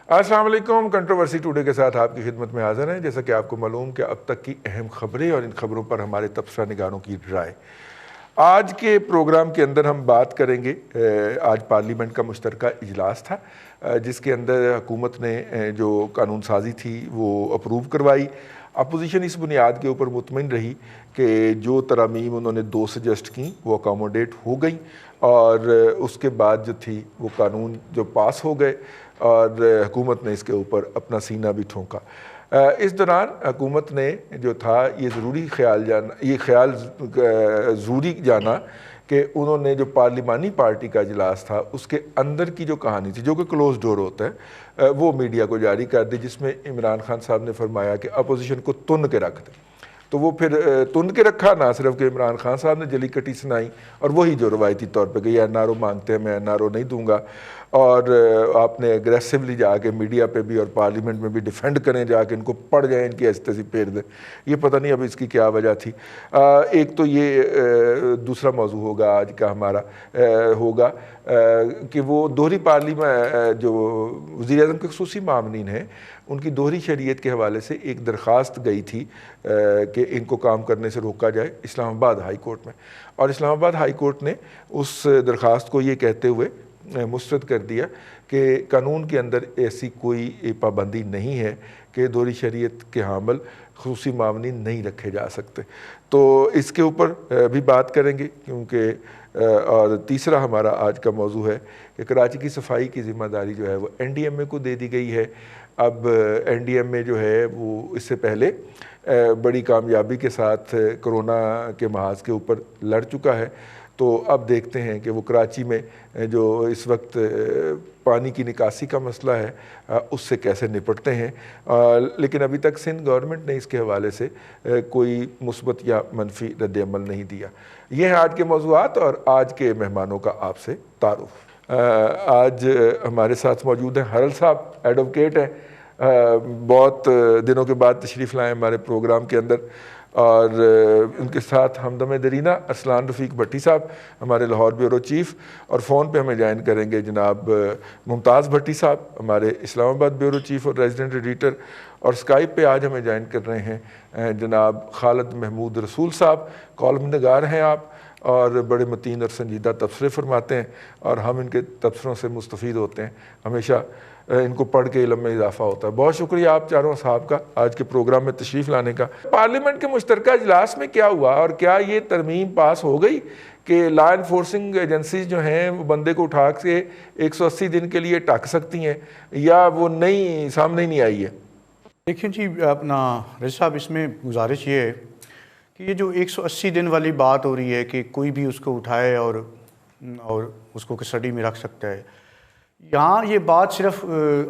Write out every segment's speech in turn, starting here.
السلام علیکم. Controversy today کے ساتھ آپ کی خدمت میں حاضر ہیں. جیسا کہ آپ کو معلوم کہ اب تک کی اہم خبریں اور ان خبروں پر ہمارے تبصرہ نگاروں کی رائے. آج کے پروگرام کے اندر ہم بات کریں گے. آج پارلیمنٹ کا مشترکہ اجلاس تھا جس کے اندر حکومت نے جو قانون سازی تھی وہ اپروو کروائی. اپوزیشن اس بنیاد کے اوپر مطمئن رہی کہ جو ترامیم انہوں نے 2 سجسٹ کیں وہ اکاموڈیٹ ہو گئیں اور اس کے بعد جو تھی وہ قانون جو پاس ہو گئے اور حکومت نے اس کے اوپر اپنا سینہ بھی ٹھونکا. اس دوران حکومت نے جو تھا یہ خیال ضروری جانا کہ انہوں نے جو پارلیمانی پارٹی کا اجلاس تھا اس کے اندر کی جو کہانی تھی جو کہ کلوز ڈور ہوتا ہے وہ میڈیا کو جاری کر دی، جس میں عمران خان صاحب نے فرمایا کہ اپوزیشن کو تن کے رکھ دیں. تو وہ پھر تن کے رکھا، نہ صرف کہ عمران خان صاحب نے جلی کٹی سنائی اور وہی جو روایتی طور پہ کہ یہ این آر او مانگتے ہیں میں این آر او نہیں دوں گا، اور آپ نے اگریسولی جا کے میڈیا پہ بھی اور پارلیمنٹ میں بھی ڈیفینڈ کریں، جا کے ان کو پڑ جائیں، ان کی ایسی تیسی پھیر دیں. یہ پتہ نہیں اب اس کی کیا وجہ تھی. ایک تو یہ دوسرا موضوع ہوگا آج کا ہمارا ہوگا کہ وہ دوہری پارلیمنٹ جو وزیر اعظم کے خصوصی معاونین ہیں ان کی دوہری شریعت کے حوالے سے ایک درخواست گئی تھی کہ ان کو کام کرنے سے روکا جائے اسلام آباد ہائی کورٹ میں، اور اسلام آباد ہائی کورٹ نے اس درخواست کو یہ کہتے ہوئے مسترد کر دیا کہ قانون کے اندر ایسی کوئی پابندی نہیں ہے کہ دوہری شریعت کے حامل خصوصی معاونین نہیں رکھے جا سکتے. تو اس کے اوپر بھی بات کریں گے کیونکہ اور تیسرا ہمارا آج کا موضوع ہے کہ کراچی کی صفائی کی ذمہ داری جو ہے وہ این ڈی ایم اے کو دے دی گئی ہے. اب این ڈی ایم اے جو ہے وہ اس سے پہلے بڑی کامیابی کے ساتھ کرونا کے محاذ کے اوپر لڑ چکا ہے. تو اب دیکھتے ہیں کہ وہ کراچی میں جو اس وقت پانی کی نکاسی کا مسئلہ ہے اس سے کیسے نپٹتے ہیں، لیکن ابھی تک سندھ گورنمنٹ نے اس کے حوالے سے کوئی مثبت یا منفی رد عمل نہیں دیا. یہ ہیں آج کے موضوعات اور آج کے مہمانوں کا آپ سے تعارف. آج ہمارے ساتھ موجود ہیں حرل صاحب، ایڈوکیٹ ہیں، بہت دنوں کے بعد تشریف لائے ہمارے پروگرام کے اندر، اور ان کے ساتھ ہمدم درینہ ارسلان رفیق بھٹی صاحب ہمارے لاہور بیورو چیف، اور فون پہ ہمیں جوائن کریں گے جناب ممتاز بھٹی صاحب ہمارے اسلام آباد بیورو چیف اور ریزیڈنٹ ایڈیٹر، اور اسکائپ پہ آج ہمیں جوائن کر رہے ہیں جناب خالد محمود رسول صاحب، کالم نگار ہیں آپ اور بڑے متین اور سنجیدہ تبصرے فرماتے ہیں اور ہم ان کے تبصروں سے مستفید ہوتے ہیں، ہمیشہ ان کو پڑھ کے علم میں اضافہ ہوتا ہے. بہت شکریہ آپ چاروں صاحب کا آج کے پروگرام میں تشریف لانے کا. پارلیمنٹ کے مشترکہ اجلاس میں کیا ہوا اور کیا یہ ترمیم پاس ہو گئی کہ لا انفورسنگ ایجنسیز جو ہیں وہ بندے کو اٹھا کے 180 دن کے لیے ٹاک سکتی ہیں یا وہ نہیں سامنے ہی نہیں آئی ہے؟ دیکھیں جی، اپنا رضا صاحب اس میں گزارش یہ ہے کہ یہ جو 180 دن والی بات ہو رہی ہے کہ کوئی بھی اس کو اٹھائے اور اس کو کسٹڈی میں رکھ سکتا ہے، یہاں یہ بات صرف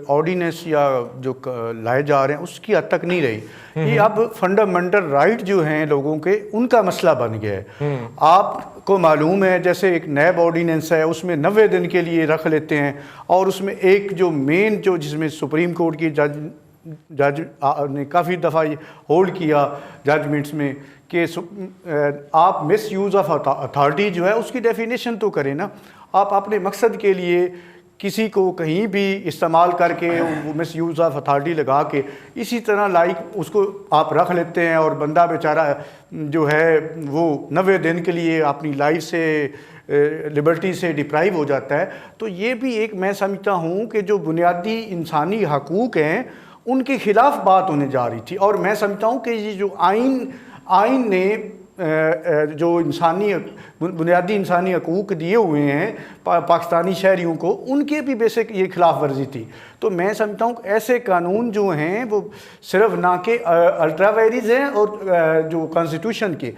آرڈیننس یا جو لائے جا رہے ہیں اس کی حد تک نہیں رہی. یہ اب فنڈامنٹل رائٹ جو ہیں لوگوں کے ان کا مسئلہ بن گیا ہے. آپ کو معلوم ہے جیسے ایک نیب آرڈیننس ہے اس میں 90 دن کے لیے رکھ لیتے ہیں، اور اس میں ایک جو مین جو جس میں سپریم کورٹ کی جج نے کافی دفعہ ہولڈ کیا ججمنٹس میں کہ آپ مس یوز آف اتھارٹی جو ہے اس کی ڈیفینیشن تو کریں نا. آپ اپنے مقصد کے لیے کسی کو کہیں بھی استعمال کر کے وہ مس یوز آف اتھارٹی لگا کے اسی طرح لائک اس کو آپ رکھ لیتے ہیں، اور بندہ بیچارہ جو ہے وہ 90 دن کے لیے اپنی لائف سے لبرٹی سے ڈپرائیو ہو جاتا ہے. تو یہ بھی ایک میں سمجھتا ہوں کہ جو بنیادی انسانی حقوق ہیں ان کے خلاف بات ہونے جا رہی تھی. اور میں سمجھتا ہوں کہ یہ جو آئین نے جو بنیادی انسانی حقوق دیے ہوئے ہیں پاکستانی شہریوں کو، ان کے بھی بیسک یہ خلاف ورزی تھی. تو میں سمجھتا ہوں کہ ایسے قانون جو ہیں وہ صرف نہ کہ الٹرا وائرز ہیں اور جو کانسٹیٹیوشن کے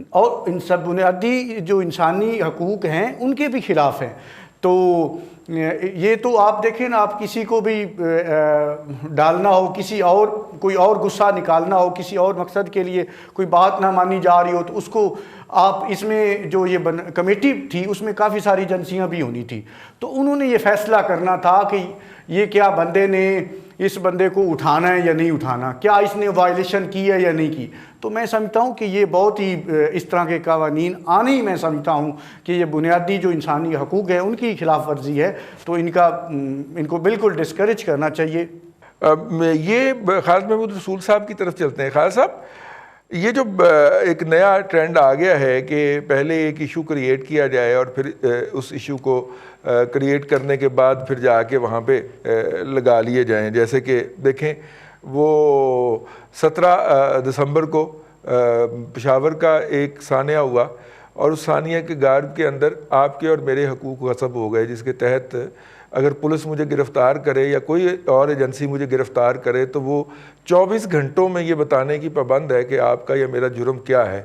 اور ان سب بنیادی جو انسانی حقوق ہیں ان کے بھی خلاف ہیں. تو یہ تو آپ دیکھیں نا، آپ کسی کو بھی ڈالنا ہو، کسی اور کوئی اور غصہ نکالنا ہو کسی اور مقصد کے لیے، کوئی بات نہ مانی جا رہی ہو تو اس کو آپ اس میں جو یہ کمیٹی تھی اس میں کافی ساری ایجنسیاں بھی ہونی تھی. تو انہوں نے یہ فیصلہ کرنا تھا کہ یہ کیا بندے نے اس بندے کو اٹھانا ہے یا نہیں اٹھانا, کیا اس نے وائلیشن کی ہے یا نہیں کی. تو میں سمجھتا ہوں کہ یہ بہت ہی اس طرح کے قوانین آنے ہی میں سمجھتا ہوں کہ یہ بنیادی جو انسانی حقوق ہیں ان کی خلاف ورزی ہے, تو ان کو بالکل ڈسکریج کرنا چاہیے. یہ خالد محمود رسول صاحب کی طرف چلتے ہیں. خالد صاحب, یہ جو ایک نیا ٹرینڈ آ گیا ہے کہ پہلے ایک ایشو کریٹ کیا جائے اور پھر اس ایشو کو کریٹ کرنے کے بعد پھر جا کے وہاں پہ لگا لیے جائیں, جیسے کہ دیکھیں وہ 17 دسمبر کو پشاور کا ایک ثانیہ ہوا اور اس ثانیہ کے گارب کے اندر آپ کے اور میرے حقوق غصب ہو گئے, جس کے تحت اگر پولیس مجھے گرفتار کرے یا کوئی اور ایجنسی مجھے گرفتار کرے تو وہ 24 گھنٹوں میں یہ بتانے کی پابند ہے کہ آپ کا یا میرا جرم کیا ہے.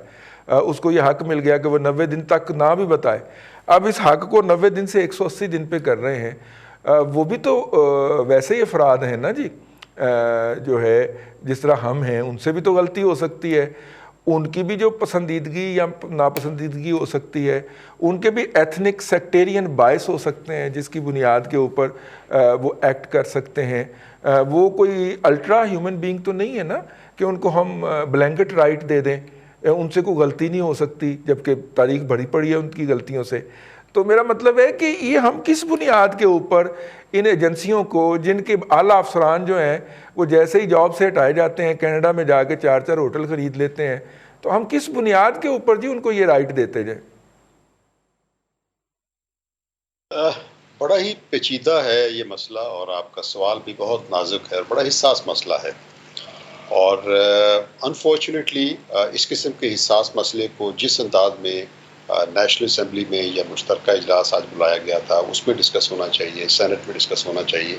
اس کو یہ حق مل گیا کہ وہ 90 دن تک نہ بھی بتائے. اب اس حق کو 90 دن سے 180 دن پہ کر رہے ہیں. وہ بھی تو ویسے ہی افراد ہیں نا جی, جو ہے جس طرح ہم ہیں, ان سے بھی تو غلطی ہو سکتی ہے, ان کی بھی جو پسندیدگی یا ناپسندیدگی ہو سکتی ہے, ان کے بھی ایتھنک سیکٹیرین باعث ہو سکتے ہیں جس کی بنیاد کے اوپر وہ ایکٹ کر سکتے ہیں. وہ کوئی الٹرا ہیومن بینگ تو نہیں ہے نا کہ ان کو ہم بلینکٹ رائٹ دے دیں, ان سے کوئی غلطی نہیں ہو سکتی, جبکہ تاریخ بھری پڑی ہے ان کی غلطیوں سے. تو میرا مطلب ہے کہ یہ ہم کس بنیاد کے اوپر ان ایجنسیوں کو, جن کے اعلیٰ افسران جو ہیں وہ جیسے ہی جاب سے ہٹائے جاتے ہیں کینیڈا میں جا کے 4 ہوٹل خرید لیتے ہیں, تو ہم کس بنیاد کے اوپر جی ان کو یہ رائٹ دیتے جائیں؟ بڑا ہی پیچیدہ ہے یہ مسئلہ, اور آپ کا سوال بھی بہت نازک ہے اور بڑا حساس مسئلہ ہے. اور انفارچونیٹلی اس قسم کے حساس مسئلے کو جس انداز میں نیشنل اسمبلی میں یا مشترکہ اجلاس آج بلایا گیا تھا اس میں ڈسکس ہونا چاہیے, سینٹ میں ڈسکس ہونا چاہیے.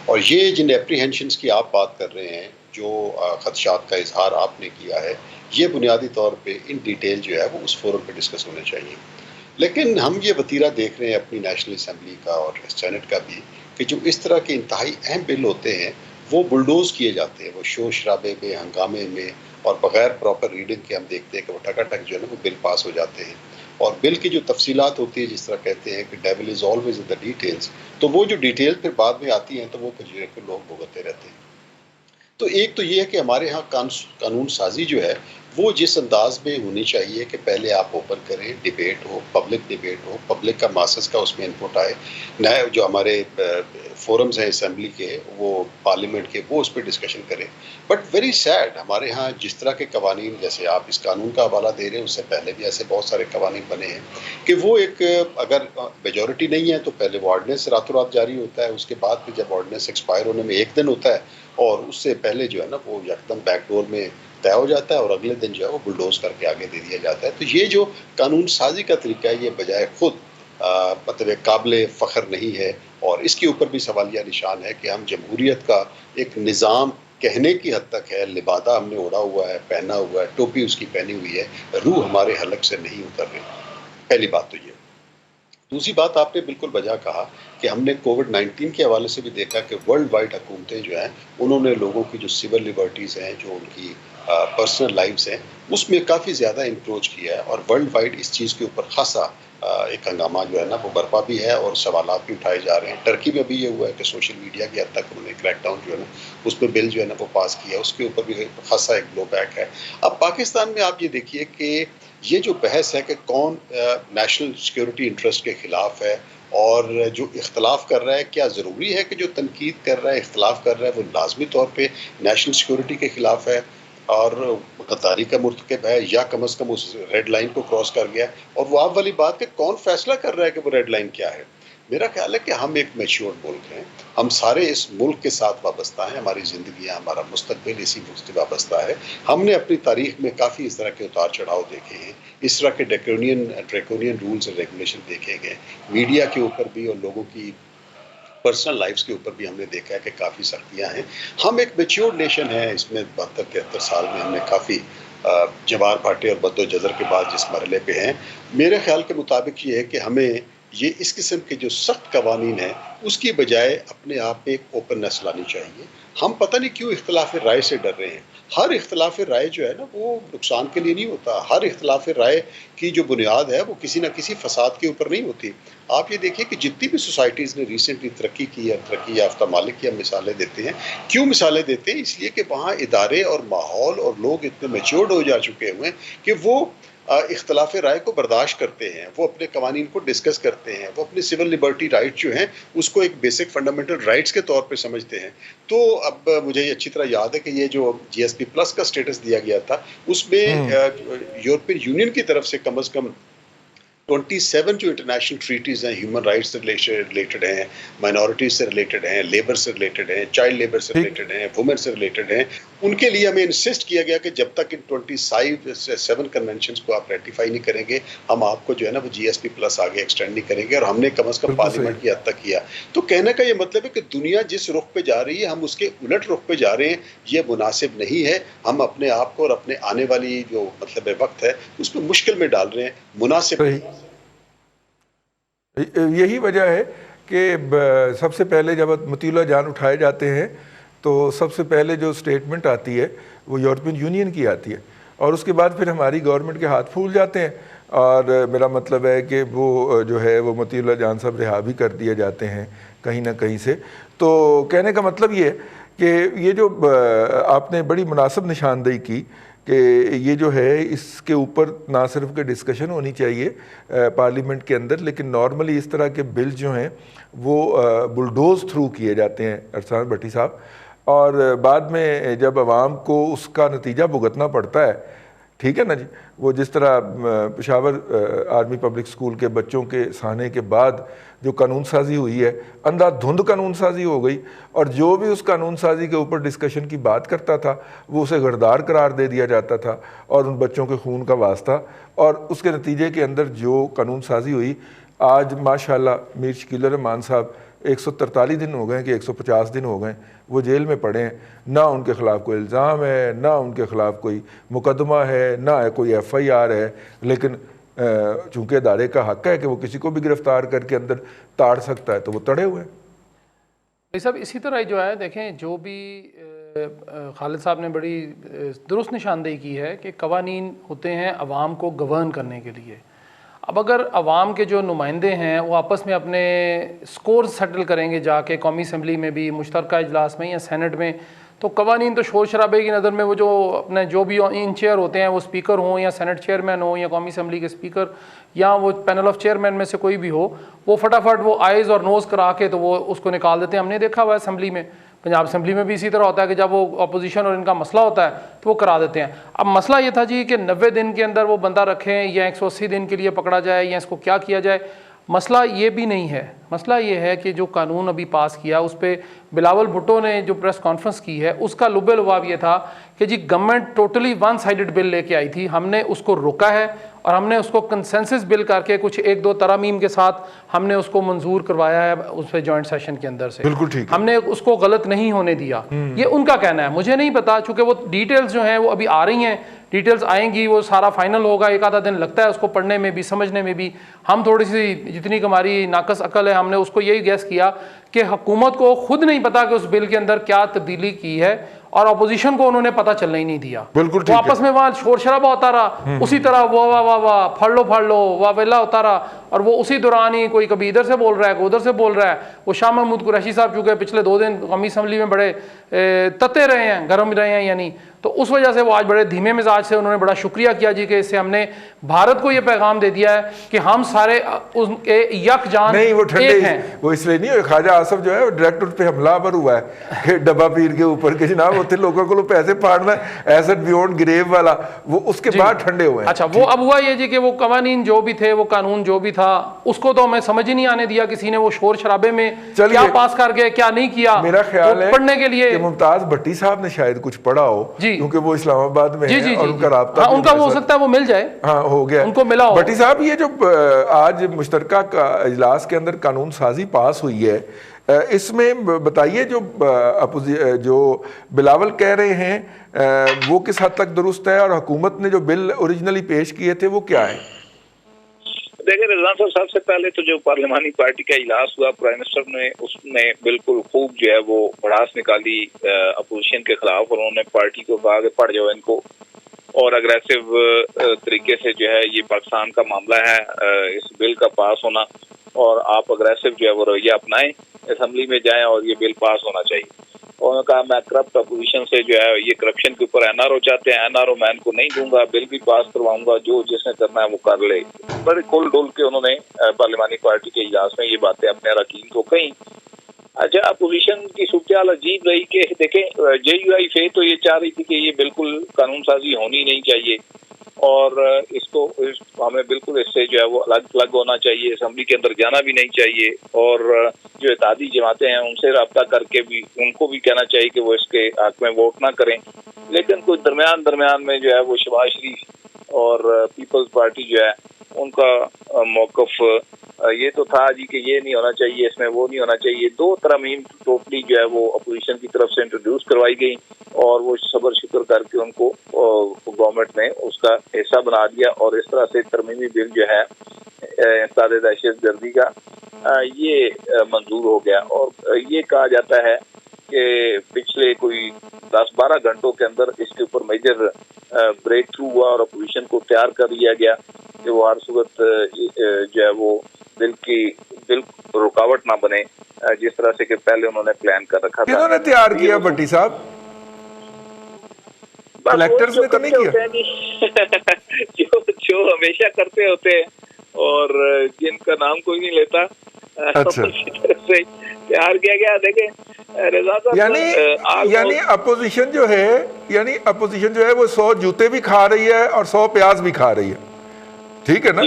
اور یہ جن اپریہینشنس کی آپ بات کر رہے ہیں, جو خدشات کا اظہار آپ نے کیا ہے, یہ بنیادی طور پہ ان ڈیٹیل جو ہے وہ اس فورم پہ ڈسکس ہونے چاہیے. لیکن ہم یہ وتیرہ دیکھ رہے ہیں اپنی نیشنل اسمبلی کا اور سینٹ کا بھی, کہ جو اس طرح کے انتہائی اہم بل ہوتے ہیں وہ بلڈوز کیے جاتے ہیں, وہ شور شرابے میں, ہنگامے میں, اور بغیر پراپر ریڈنگ کے ہم دیکھتے ہیں کہ وہ ٹکا ٹک جو ہے نا وہ بل پاس ہو جاتے ہیں. اور بل کی جو تفصیلات ہوتی ہے, جس طرح کہتے ہیں کہ dual is always in the details, تو وہ جو ڈیٹیل پھر بعد میں آتی ہیں تو وہ پھر کو لوگ بھگتتے رہتے ہیں. تو ایک تو یہ ہے کہ ہمارے ہاں قانون سازی جو ہے وہ جس انداز میں ہونی چاہیے کہ پہلے آپ اوپن کریں, ڈیبیٹ ہو, پبلک ڈیبیٹ ہو, پبلک کا ماسز کا اس میں انپوٹ آئے, نئے جو ہمارے فورمز ہیں اسمبلی کے, وہ پارلیمنٹ کے, وہ اس پہ ڈسکشن کریں. بٹ ویری سیڈ, ہمارے ہاں جس طرح کے قوانین, جیسے آپ اس قانون کا حوالہ دے رہے ہیں, اس سے پہلے بھی ایسے بہت سارے قوانین بنے ہیں کہ وہ ایک اگر میجورٹی نہیں ہے تو پہلے وہ آرڈیننس راتوں رات جاری ہوتا ہے, اس کے بعد پھر جب آرڈیننس ایکسپائر ہونے میں 1 دن ہوتا ہے اور اس سے پہلے جو ہے نا وہ یکدم بیک ڈور میں طے ہو جاتا ہے اور اگلے دن جو ہے وہ بلڈوز کر کے آگے دے دیا جاتا ہے. تو یہ جو قانون سازی کا طریقہ ہے یہ بجائے خود مطلب قابل فخر نہیں ہے, اور اس کے اوپر بھی سوالیہ نشان ہے کہ ہم جمہوریت کا ایک نظام کہنے کی حد تک ہے, لبادہ ہم نے اوڑھا ہوا ہے, پہنا ہوا ہے, ٹوپی اس کی پہنی ہوئی ہے, روح ہمارے حلق سے نہیں اتر رہی. پہلی بات تو یہ. دوسری بات, آپ نے بالکل بجا کہا کہ ہم نے کووڈ-19 کے حوالے سے بھی دیکھا کہ ورلڈ وائڈ حکومتیں جو ہیں انہوں نے لوگوں کی جو سول لیبرٹیز ہیں, جو ان کی پرسنل لائفز ہیں, اس میں کافی زیادہ انکروچ کیا ہے, اور ورلڈ وائڈ اس چیز کے اوپر خاصا ایک ہنگامہ جو ہے نا وہ برپا بھی ہے اور سوالات بھی اٹھائے جا رہے ہیں. ٹرکی میں بھی یہ ہوا ہے کہ سوشل میڈیا کی حد تک انہوں نے کریک ڈاؤن جو ہے نا اس پہ بل جو ہے نا وہ پاس کیا, اس کے اوپر بھی خاصا ایک بلو بیک ہے. اب پاکستان میں آپ یہ دیکھیے کہ یہ جو بحث ہے کہ کون نیشنل سیکیورٹی انٹرسٹ کے خلاف ہے اور جو اختلاف کر رہا ہے, کیا ضروری ہے کہ جو تنقید کر رہا ہے, اختلاف کر رہا ہے, وہ لازمی طور پہ نیشنل سیکیورٹی کے خلاف ہے اور غداری کا مرتکب ہے, یا کم از کم اس ریڈ لائن کو کراس کر گیا ہے. اور وہ آپ والی بات کہ کون فیصلہ کر رہا ہے کہ وہ ریڈ لائن کیا ہے. میرا خیال ہے کہ ہم ایک میچور ملک ہیں, ہم سارے اس ملک کے ساتھ وابستہ ہیں, ہماری زندگیاں, ہمارا مستقبل اسی ملک سے وابستہ ہے. ہم نے اپنی تاریخ میں کافی اس طرح کے اتار چڑھاؤ دیکھے ہیں, اس طرح کے ڈریکونین رولز اور ریگولیشن دیکھے گئے, میڈیا کے اوپر بھی اور لوگوں کی پرسنل لائفز کے اوپر بھی ہم نے دیکھا ہے کہ کافی سختیاں ہیں. ہم ایک میچور نیشن ہیں, اس میں 72-73 سال میں ہم نے کافی جوار بھاٹے اور بد و جزر کے بعد جس مرحلے پہ ہیں, میرے خیال کے مطابق یہ ہے کہ ہمیں یہ اس قسم کے جو سخت قوانین ہیں اس کی بجائے اپنے آپ میں ایک اوپننس لانی چاہیے. ہم پتہ نہیں کیوں اختلاف رائے سے ڈر رہے ہیں. ہر اختلاف رائے جو ہے نا وہ نقصان کے لیے نہیں ہوتا. ہر اختلاف رائے کی جو بنیاد ہے وہ کسی نہ کسی فساد کے اوپر نہیں ہوتی. آپ یہ دیکھیے کہ جتنی بھی سوسائٹیز نے ریسنٹلی ترقی کی ہے، ترقی یافتہ ممالک کی ہم مثالیں دیتے ہیں. کیوں مثالیں دیتے ہیں؟ اس لیے کہ وہاں ادارے اور ماحول اور لوگ اتنے میچورڈ ہو جا چکے ہوئے ہیں کہ وہ اختلاف رائے کو برداشت کرتے ہیں، وہ اپنے قوانین کو ڈسکس کرتے ہیں، وہ اپنے سول لبرٹی رائٹ جو ہیں اس کو ایک بیسک فنڈامنٹل رائٹس کے طور پہ سمجھتے ہیں. تو اب مجھے یہ اچھی طرح یاد ہے کہ یہ جو جی ایس پی پلس کا سٹیٹس دیا گیا تھا اس میں یورپین یونین کی طرف سے کم از کم 27 جو انٹرنیشنل ٹریٹیز ہیں، ہیومن رائٹس سے ریلیٹڈ ہیں، مائنورٹیز سے ریلیٹڈ ہیں، لیبر سے ریلیٹڈ ہیں، چائلڈ لیبر سے ریلیٹڈ ہیں، وومن سے ریلیٹڈ ہیں، ان کے لیے ہمیں انسسٹ کیا گیا کہ جب تک ان 27 کنونشنز کو آپ ریٹیفائی نہیں کریں گے ہم آپ کو جو ہے نا وہ جی ایس پی پلس آگے ایکسٹینڈ نہیں کریں گے. اور ہم نے کم از کم پارلیمنٹ کی حد تک کیا. تو کہنے کا یہ مطلب ہے کہ دنیا جس رخ پہ جا رہی ہے ہم اس کے الٹ رخ پہ جا رہے ہیں. یہ مناسب نہیں ہے. ہم اپنے آپ کو اور اپنے آنے والی جو مطلب وقت ہے اس پہ مشکل میں ڈال رہے ہیں. مناسب نہیں. یہی وجہ ہے کہ سب سے پہلے جب مطیع اللہ جان اٹھائے جاتے ہیں تو سب سے پہلے جو سٹیٹمنٹ آتی ہے وہ یورپین یونین کی آتی ہے اور اس کے بعد پھر ہماری گورنمنٹ کے ہاتھ پھول جاتے ہیں. اور میرا مطلب ہے کہ وہ جو ہے وہ مطیع اللہ جان صاحب رہا بھی کر دیے جاتے ہیں کہیں نہ کہیں سے. تو کہنے کا مطلب یہ ہے کہ یہ جو آپ نے بڑی مناسب نشاندہی کی کہ یہ جو ہے اس کے اوپر نہ صرف کہ ڈسکشن ہونی چاہیے پارلیمنٹ کے اندر، لیکن نارملی اس طرح کے بل جو ہیں وہ بلڈوز تھرو کیے جاتے ہیں ارسلان بھٹی صاحب، اور بعد میں جب عوام کو اس کا نتیجہ بھگتنا پڑتا ہے، ٹھیک ہے نا جی. وہ جس طرح پشاور آرمی پبلک اسکول کے بچوں کے سہانے کے بعد جو قانون سازی ہوئی ہے، اندھا دھند قانون سازی ہو گئی، اور جو بھی اس قانون سازی کے اوپر ڈسکشن کی بات کرتا تھا وہ اسے غدار قرار دے دیا جاتا تھا اور ان بچوں کے خون کا واسطہ. اور اس کے نتیجے کے اندر جو قانون سازی ہوئی، آج ماشاءاللہ میر شکیل الرحمان صاحب 143 دن ہو گئے کہ 150 دن ہو گئے وہ جیل میں پڑے ہیں. نہ ان کے خلاف کوئی الزام ہے، نہ ان کے خلاف کوئی مقدمہ ہے، نہ کوئی ایف آئی آر ہے، لیکن چونکہ ادارے کا حق ہے کہ وہ کسی کو بھی گرفتار کر کے اندر تاڑ سکتا ہے تو وہ تڑے ہوئے ہیں. بھائی صاحب اسی طرح جو ہے دیکھیں، جو بھی خالد صاحب نے بڑی درست نشاندہی کی ہے کہ قوانین ہوتے ہیں عوام کو گورن کرنے کے لیے. اب اگر عوام کے جو نمائندے ہیں وہ آپس میں اپنے سکور سیٹل کریں گے جا کے قومی اسمبلی میں بھی، مشترکہ اجلاس میں یا سینٹ میں، تو قوانین تو شور شرابے کی نظر میں وہ جو اپنے جو بھی ان چیئر ہوتے ہیں وہ اسپیکر ہوں یا سینٹ چیئرمین ہوں یا قومی اسمبلی کے اسپیکر یا وہ پینل آف چیئرمین میں سے کوئی بھی ہو، وہ فٹافٹ وہ آئیز اور نوز کرا کے تو وہ اس کو نکال دیتے ہیں. ہم نے دیکھا ہوا ہے اسمبلی میں، پنجاب اسمبلی میں بھی اسی طرح ہوتا ہے کہ جب وہ اپوزیشن اور ان کا مسئلہ ہوتا ہے تو وہ کرا دیتے ہیں. اب مسئلہ یہ تھا جی کہ 90 دن کے اندر وہ بندہ رکھیں یا 180 دن کے لیے پکڑا جائے یا اس کو کیا کیا جائے. مسئلہ یہ بھی نہیں ہے. مسئلہ یہ ہے کہ جو قانون ابھی پاس کیا اس پہ بلاول بھٹو نے جو پریس کانفرنس کی ہے اس کا لب لباب یہ تھا کہ جی گورنمنٹ ٹوٹلی ون سائیڈڈ بل لے کے آئی تھی، ہم نے اس کو روکا ہے اور ہم نے اس کو کنسنسس بل کر کے کچھ 1-2 ترامیم کے ساتھ ہم نے اس کو منظور کروایا ہے اس پہ جوائنٹ سیشن کے اندر سے. بالکل ٹھیک، ہم نے اس کو غلط نہیں ہونے دیا. یہ ان کا کہنا ہے، مجھے نہیں پتا، چونکہ وہ ڈیٹیلز جو ہیں وہ ابھی آ رہی ہیں، ڈیٹیلز آئیں گی، وہ سارا فائنل ہوگا. 1 آدھا دن لگتا ہے اس کو پڑھنے میں بھی، سمجھنے میں بھی. ہم تھوڑی سی جتنی ہماری ناقص عقل ہے ہم نے اس کو یہی گیس کیا کہ حکومت کو خود نہیں پتا کہ اس بل کے اندر کیا تبدیلی کی ہے اور اپوزیشن کو انہوں نے پتہ چلنے ہی نہیں دیا. بالکل وہ آپس میں وہاں شور شرابہ ہوتا رہا، اسی طرح واہ واہ واہ پھڑ لو واہ ویلا ہوتا رہا، اور وہ اسی دوران ہی کوئی کبھی ادھر سے بول رہا ہے کوئی ادھر سے بول رہا ہے. وہ شاہ محمود قریشی صاحب چونکہ پچھلے 2 دن قومی اسمبلی میں بڑے تتے رہے ہیں، گرم رہے ہیں یعنی، تو اس وجہ سے وہ آج بڑے دھیمے مزاج سے انہوں نے بڑا شکریہ کیا جی کہ اس سے ہم نے بھارت کو یہ پیغام دے دیا ہے کہ ہم سارے ان کے یک جان نہیں. وہ ایک ہیں. وہ اس لیے نہیں ہوئے. خواجہ آصف جو ہے وہ ڈائریکٹ ان پہ حملہ آور ہوا ہے کہ ڈبا پیر کے اوپر کہ جناب ہوتے لوگوں کو پیسے پھاڑنا ہے ایسٹ بیونڈ گریو والا، وہ اس کے بعد ٹھنڈے ہوئے ہیں. اچھا وہ اب ہوا یہ جی کہ وہ قوانین جو بھی تھے، وہ قانون جو بھی تھا اس کو تو ہمیں سمجھ ہی نہیں آنے دیا کسی نے. وہ شور شرابے میں کیا پاس کر گئے کیا نہیں کیا، میرا خیال ہے پڑھنے کے لیے کہ ممتاز بھٹی صاحب نے شاید کچھ پڑھا ہو کیونکہ وہ اسلام آباد میں ہیں اور ان کا رابطہ ان کا وہ ہو سکتا ہے وہ مل جائے، ہاں ہو گیا ان کو ملا ہو. بھٹی صاحب یہ جو آج مشترکہ اجلاس کے اندر قانون سازی پاس ہوئی ہے، اس میں بتائیے جو بلاول کہہ رہے ہیں وہ کس حد تک درست ہے، اور حکومت نے جو بل اوریجنلی پیش کیے تھے وہ کیا ہے؟ دیکھیں رضوان صاحب، سب سے پہلے تو جو پارلیمانی پارٹی کا اجلاس ہوا، پرائم منسٹر نے اس میں بالکل خوب جو ہے وہ بڑاس نکالی اپوزیشن کے خلاف، اور انہوں نے پارٹی کو کہا کہ پڑھ جاؤ ان کو، اور اگریسو طریقے سے جو ہے یہ پاکستان کا معاملہ ہے، اس بل کا پاس ہونا، اور آپ اگریسو جو ہے وہ رویہ اپنائیں، اسمبلی میں جائیں اور یہ بل پاس ہونا چاہیے۔ انہوں نے کہا میں کرپٹ اپوزیشن سے جو ہے یہ کرپشن کے اوپر این آر او چاہتے ہیں، این آر او میں ان کو نہیں دوں گا، بل بھی پاس کرواؤں گا، جو جس نے کرنا ہے وہ کر لے۔ بڑے کھول ڈول کے انہوں نے پارلیمانی پارٹی کے اجلاس میں یہ باتیں اپنے اراکین کو کہیں۔ اچھا، اپوزیشن کی صورتحال عجیب رہی کہ دیکھیں جے یو آئی فے تو یہ چاہ رہی تھی کہ یہ بالکل قانون سازی ہونی نہیں چاہیے، اور ہمیں بالکل اس سے جو ہے وہ الگ ہونا چاہیے، اسمبلی کے اندر جانا بھی نہیں چاہیے، اور جو اتحادی جماعتیں ہیں ان سے رابطہ کر کے بھی ان کو بھی کہنا چاہیے کہ وہ اس کے حق میں ووٹ نہ کریں۔ لیکن کچھ درمیان میں جو ہے وہ شہباز شریف اور پیپلز پارٹی جو ہے ان کا موقف یہ تو تھا جی کہ یہ نہیں ہونا چاہیے، اس میں وہ نہیں ہونا چاہیے۔ 2 ترامیم ٹوٹلی جو ہے وہ اپوزیشن کی طرف سے انٹروڈیوس کروائی گئی، اور وہ صبر شکر کر کے ان کو گورنمنٹ نے اس کا حصہ بنا دیا، اور اس طرح سے ترمیمی بل جو ہے انسداد دہشت گردی کا یہ منظور ہو گیا۔ اور یہ کہا جاتا ہے کہ پچھلے کوئی 10-12 گھنٹوں کے اندر اس کے اوپر میجر بریک تھرو ہوا، اور اپوزیشن کو تیار کر دیا گیا کہ وہ ہر صورت جو ہے وہ بل رکاوٹ نہ بنے، جس طرح سے کہ پہلے انہوں نے پلان کر رکھا تھا۔ کنہوں نے تیار کیا بھٹی صاحب؟ کلیکٹرز نے تو نہیں کیا؟ جو ہمیشہ کرتے ہوتے ہیں اور جن کا نام کوئی نہیں لیتا، اچھا، سے تیار کیا گیا۔ دیکھیں رضا صاحب، یعنی اپوزیشن جو ہے وہ 100 جوتے بھی کھا رہی ہے اور 100 پیاز بھی کھا رہی ہے، ٹھیک ہے نا؟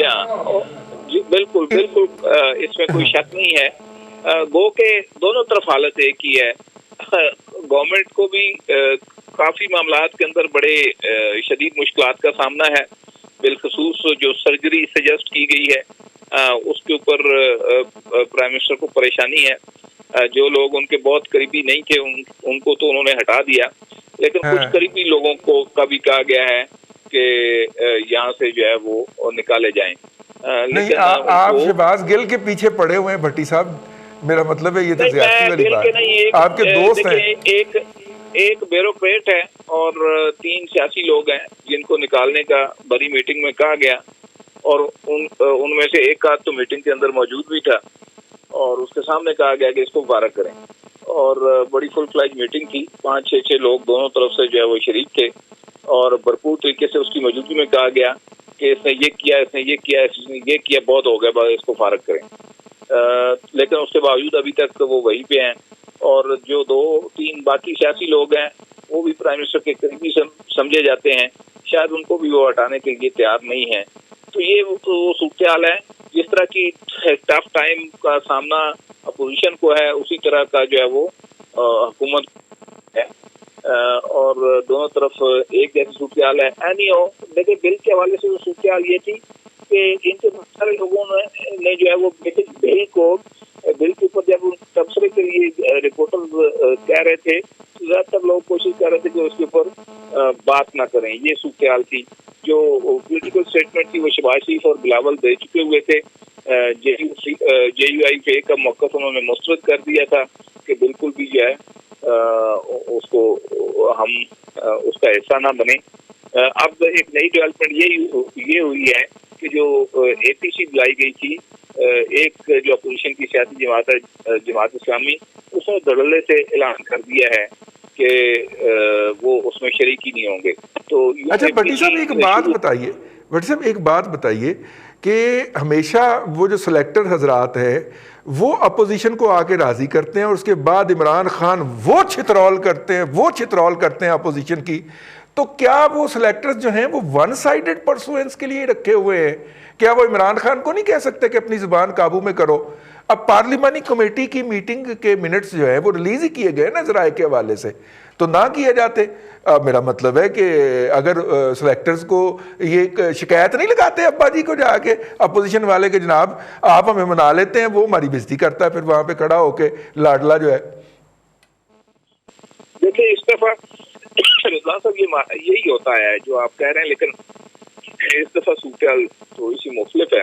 جی بالکل اس میں کوئی شک نہیں ہے۔ گو کہ دونوں طرف حالت ایک ہی ہے، گورنمنٹ کو بھی کافی معاملات کے اندر بڑے شدید مشکلات کا سامنا ہے، بالخصوص جو سرجری سجیسٹ کی گئی ہے اس کے اوپر پرائم منسٹر کو پریشانی ہے۔ جو لوگ ان کے بہت قریبی نہیں تھے ان کو تو انہوں نے ہٹا دیا، لیکن کچھ قریبی لوگوں کو کا بھی کہا گیا ہے کہ یہاں سے جو ہے وہ نکالے جائیں۔ نہیں، آپ شہباز گل کے پیچھے پڑے ہوئے ہیں بھٹی صاحب، میرا مطلب ہے یہ تو زیادتی والی بات ہے، آپ کے دوست ہیں۔ ایک بیوروکریٹ ہے اور 3 سیاسی لوگ ہیں جن کو نکالنے کا بڑی میٹنگ میں کہا گیا، اور ان میں سے ایک آدھ تو میٹنگ کے اندر موجود بھی تھا، اور اس کے سامنے کہا گیا کہ اس کو فارغ کریں، اور بڑی فل فلیج میٹنگ تھی، 5-6 لوگ دونوں طرف سے جو ہے وہ شریک تھے، اور بھرپور طریقے سے اس کی موجودگی میں کہا گیا کہ اس نے یہ کیا، اس نے یہ کیا، اس نے یہ کیا، بہت ہو گیا، بس اس کو فارغ کریں۔ لیکن اس کے باوجود ابھی تک وہ وہیں پہ ہیں، اور جو 2-3 باقی سیاسی لوگ ہیں وہ بھی پرائم منسٹر کے قریبی سمجھے جاتے ہیں، شاید ان کو بھی وہ ہٹانے کے لیے تیار نہیں ہے۔ تو یہ وہ صورتحال ہے، جس طرح کی ٹف ٹائم کا سامنا اپوزیشن کو ہے اسی طرح کا جو ہے وہ حکومت ہے، اور دونوں طرف ایک جیسی صورتحال ہے۔ اینی ہو، دیکھیں بل کے حوالے سے صورتحال یہ تھی کہ ان کے بہت سارے لوگوں نے جو ہے وہ بل کے اوپر جب تبصرے کے لیے رپورٹر کہہ رہے تھے، زیادہ تر لوگ کوشش کر رہے تھے کہ اس کے اوپر بات نہ کریں، یہ صورتحال تھی۔ جو پولیٹیکل اسٹیٹمنٹ تھی وہ شہباز شریف اور بلاول دے چکے ہوئے تھے، جے یو آئی فے کا موقف انہوں نے مسترد کر دیا تھا کہ بالکل بھی جو ہے اس کو ہم اس کا حصہ نہ بنے۔ اب ایک نئی ڈیولپمنٹ یہ ہوئی ہے کہ جو اے پی سی بلائی گئی تھی، ایک جو اپوزیشن کی سیاسی جماعت ہے جماعت اسلامی، اس نے دھڑلے سے اعلان کر دیا ہے کہ وہ اس میں شریک ہی نہیں ہوں گے۔ تو اچھا بھٹی صاحب ایک بات بتائیے کہ ہمیشہ وہ جو سلیکٹر حضرات ہیں وہ اپوزیشن کو آ کے راضی کرتے ہیں، اور اس کے بعد عمران خان وہ چھترول کرتے ہیں اپوزیشن کی، تو کیا وہ سلیکٹرز جو ہیں وہ ون سائیڈڈ پرسوئنس کے لیے رکھے ہوئے ہیں؟ کیا وہ عمران خان کو نہیں کہہ سکتے کہ اپنی زبان قابو میں کرو؟ اب پارلیمانی کمیٹی کی میٹنگ کے منٹس جو ہیں وہ ریلیز ہی کیے گئے نا ذرائع کے حوالے سے، تو نہ کیے جاتے؟ میرا مطلب ہے کہ اگر سلیکٹرز کو یہ شکایت نہیں لگاتے ابا جی کو جا کے اپوزیشن والے کہ جناب آپ ہمیں منا لیتے ہیں، وہ ہماری بےزتی کرتا ہے پھر وہاں پہ کھڑا ہو کے لاڈلا جو ہے؟ دیکھیں اس دفعہ رضوان صاحب یہی ہوتا ہے جو آپ کہہ رہے ہیں، لیکن اس دفعہ صورتحال تھوڑی سی مختلف ہے۔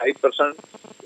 5%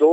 2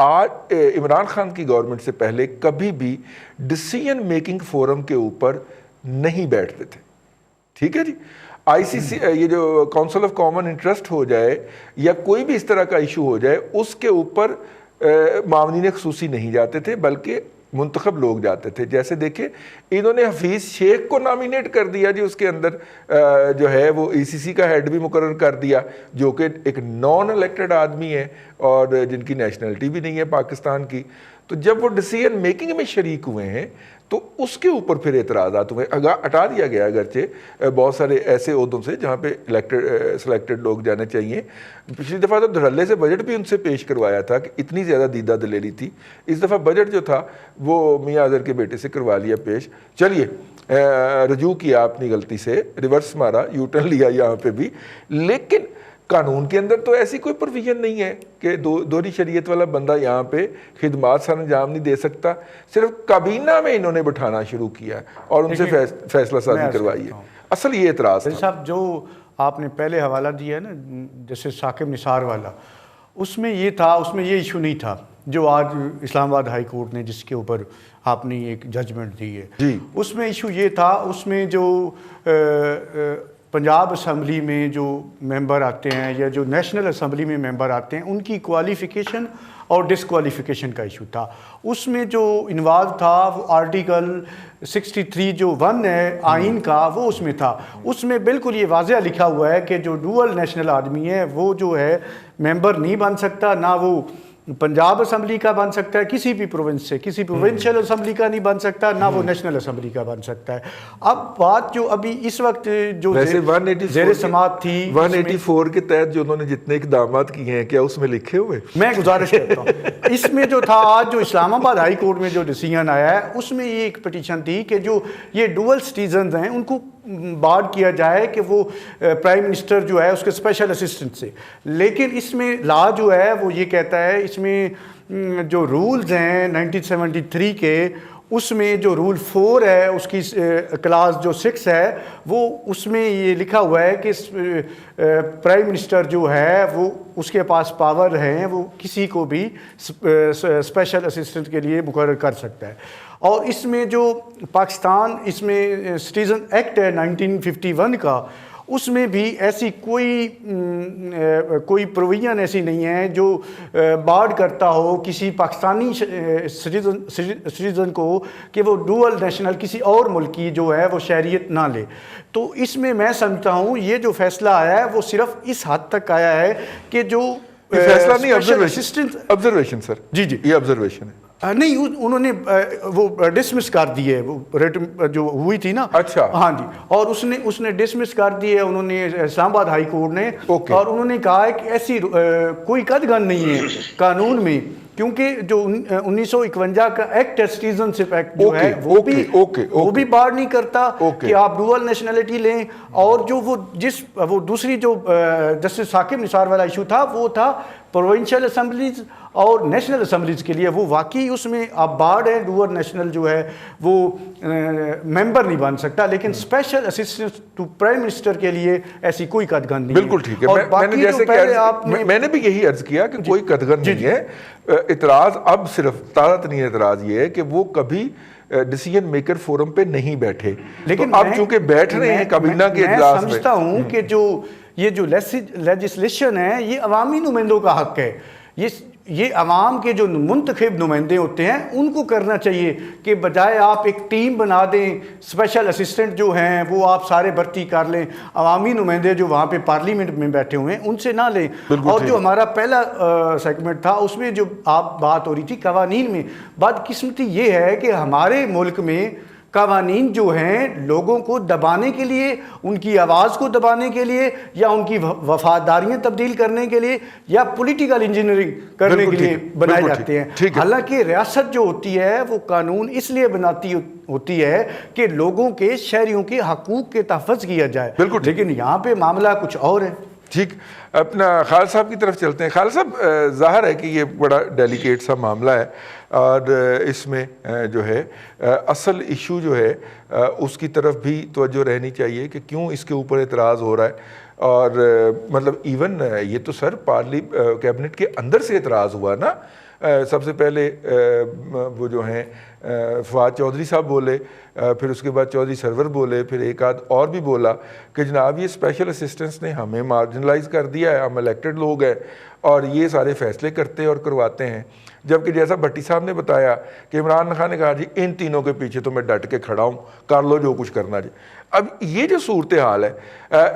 آج عمران خان کی گورنمنٹ سے پہلے کبھی بھی ڈیسیژن میکنگ فورم کے اوپر نہیں بیٹھتے تھے. ٹھیک ہے جی. آئی سی سی یہ جو کونسل آف کامن انٹرسٹ ہو جائے یا کوئی بھی اس طرح کا ایشو ہو جائے, اس کے اوپر معاونین خصوصی نہیں جاتے تھے بلکہ منتخب لوگ جاتے تھے. جیسے دیکھیں انہوں نے حفیظ شیخ کو نامینیٹ کر دیا جی, اس کے اندر جو ہے وہ ای سی سی کا ہیڈ بھی مقرر کر دیا, جو کہ ایک نان الیکٹڈ آدمی ہے اور جن کی نیشنلٹی بھی نہیں ہے پاکستان کی. تو جب وہ ڈیسیژن میکنگ میں شریک ہوئے ہیں تو اس کے اوپر پھر اعتراضات ہوئے. ہٹا دیا گیا اگرچہ بہت سارے ایسے عہدوں سے جہاں پہ سلیکٹڈ لوگ جانے چاہیے. پچھلی دفعہ تو دھڑلے سے بجٹ بھی ان سے پیش کروایا تھا کہ اتنی زیادہ دیدہ دلیری تھی. اس دفعہ بجٹ جو تھا وہ میاں اظہر کے بیٹے سے کروا لیا پیش. چلیے رجوع کیا اپنی غلطی سے, ریورس مارا, یو ٹرن لیا یہاں پہ بھی, لیکن قانون کے اندر تو ایسی کوئی پروویژن نہیں ہے کہ دوہری شریعت والا بندہ یہاں پہ خدمات سر انجام نہیں دے سکتا. صرف کابینہ میں انہوں نے بٹھانا شروع کیا اور ان سے فیصلہ سازی کروائی ہے. اصل یہ اعتراض تھا صاحب جو آپ نے پہلے حوالہ دیا ہے نا, جیسے ثاقب نثار والا, اس میں یہ تھا, اس میں یہ ایشو نہیں تھا جو آج اسلام آباد ہائی کورٹ نے جس کے اوپر آپ نے ایک ججمنٹ دی ہے جی. اس میں ایشو یہ تھا, اس میں جو پنجاب اسمبلی میں جو ممبر آتے ہیں یا جو نیشنل اسمبلی میں ممبر آتے ہیں ان کی کوالیفیکیشن اور ڈسکوالیفیکیشن کا ایشو تھا. اس میں جو انوالو تھا وہ آرٹیکل 63 جو 1 ہے آئین کا, وہ اس میں تھا. اس میں بالکل یہ واضح لکھا ہوا ہے کہ جو ڈوئل نیشنل آدمی ہے وہ جو ہے ممبر نہیں بن سکتا, نہ وہ پنجاب اسمبلی کا بن سکتا ہے کسی بھی پروونس سے, کسی پروونشل اسمبلی کا نہیں بن سکتا, نہ وہ نیشنل اسمبلی کا بن سکتا ہے. اب بات جو ابھی اس وقت جو زیر سماعت تھی 184 کے تحت جو انہوں نے جتنے اقدامات کیے ہیں کیا اس میں لکھے ہوئے؟ میں گزارش کرتا ہوں اس میں جو تھا آج جو اسلام آباد ہائی کورٹ میں جو ڈیسیژن آیا ہے اس میں یہ ایک پٹیشن تھی کہ جو یہ ڈوئل سٹیزنز ہیں ان کو بارڈ کیا جائے کہ وہ پرائم منسٹر جو ہے اس کے اسپیشل اسسٹنٹ سے. لیکن اس میں لا جو ہے وہ یہ کہتا ہے, اس میں جو رولز ہیں 1973 کے, اس میں جو رول 4 ہے اس کی کلاس جو 6 ہے وہ اس میں یہ لکھا ہوا ہے کہ پرائم منسٹر جو ہے وہ اس کے پاس پاور ہیں, وہ کسی کو بھی اسپیشل اسسٹنٹ کے لیے مقرر کر سکتا ہے. اور اس میں جو پاکستان اس میں سٹیزن ایکٹ ہے 1951 کا, اس میں بھی ایسی کوئی پروویژن ایسی نہیں ہے جو بارڈ کرتا ہو کسی پاکستانی سٹیزن کو کہ وہ ڈوئل نیشنل کسی اور ملک کی جو ہے وہ شہریت نہ لے. تو اس میں میں سمجھتا ہوں یہ جو فیصلہ آیا ہے وہ صرف اس حد تک آیا ہے کہ جو فیصلہ نہیں, آبزرویشن سر. جی جی یہ آبزرویشن ہے. نہیں, انہوں نے وہ ڈسمس کر دی ہے, وہ جو ہوئی تھی نا. اچھا. ہاں جی, اور اس نے ڈسمس کر دی ہے انہوں نے اسلام آباد ہائی کورٹ نے. اور انہوں نے کہا ہے کہ ایسی کوئی قدغن نہیں ہے قانون میں, کیونکہ جو 1951 کا ایکٹ ہے سٹیزن شپ ایکٹ جو ہے وہ بھی بار نہیں کرتا کہ آپ ڈوئل نیشنلٹی لیں. اور جو وہ دوسری جو جسٹس ثاقب نثار والا ایشو تھا وہ تھا پروونشل اسمبلیز اور نیشنل اسمبلیز کے لیے. وہ واقعی اس میں آپ بارڈ ہے, ڈوئل نیشنل جو ہے وہ ممبر نہیں بن سکتا, لیکن special assistant to prime minister کے لیے ایسی کوئی قدغن نہیں. بالکل ٹھیک ہے, میں نے بھی یہی عرض کیا کہ کوئی قدغن نہیں ہے. اعتراض اب صرف تازہ ترین اعتراض یہ ہے کہ وہ کبھی ڈیسیژن میکر فورم پہ نہیں بیٹھے, لیکن اب چونکہ بیٹھ رہے ہیں کابینہ کے اجلاس میں. میں سمجھتا ہوں کہ یہ جو لیجسلیشن ہے یہ عوامی نمائندوں کا حق ہے. یہ عوام کے جو منتخب نمائندے ہوتے ہیں ان کو کرنا چاہیے کہ بجائے آپ ایک ٹیم بنا دیں, اسپیشل اسسٹنٹ جو ہیں وہ آپ سارے بھرتی کر لیں, عوامی نمائندے جو وہاں پہ پارلیمنٹ میں بیٹھے ہوئے ہیں ان سے نہ لیں. اور جو ہمارا پہلا سیگمنٹ تھا اس میں جو آپ بات ہو رہی تھی قوانین میں, بدقسمتی یہ ہے کہ ہمارے ملک میں قوانین جو ہیں لوگوں کو دبانے کے لیے, ان کی آواز کو دبانے کے لیے, یا ان کی وفاداریاں تبدیل کرنے کے لیے, یا پولیٹیکل انجینئرنگ کرنے کے لیے بنائے جاتے ہیں. حالانکہ ریاست جو ہوتی ہے وہ قانون اس لیے بناتی ہوتی ہے کہ لوگوں کے, شہریوں کے حقوق کے تحفظ کیا جائے. لیکن یہاں پہ معاملہ کچھ اور ہے. ٹھیک, اپنا خالد صاحب کی طرف چلتے ہیں. خالد صاحب, ظاہر ہے کہ یہ بڑا ڈیلیکیٹ سا معاملہ ہے اور اس میں جو ہے اصل ایشو جو ہے اس کی طرف بھی توجہ رہنی چاہیے کہ کیوں اس کے اوپر اعتراض ہو رہا ہے. اور مطلب ایون یہ تو سر کیبنٹ کے اندر سے اعتراض ہوا نا. سب سے پہلے وہ جو ہیں فواد چودھری صاحب بولے, پھر اس کے بعد چودھری سرور بولے, پھر ایک آدھ اور بھی بولا کہ جناب یہ اسپیشل اسسٹنٹس نے ہمیں مارجنلائز کر دیا ہے, ہم الیکٹڈ لوگ ہیں اور یہ سارے فیصلے کرتے اور کرواتے ہیں. جبکہ جیسا بھٹی صاحب نے بتایا کہ عمران خان نے کہا جی ان تینوں کے پیچھے تو میں ڈٹ کے کھڑا ہوں, کر لو جو کچھ کرنا جی. اب یہ جو صورتحال ہے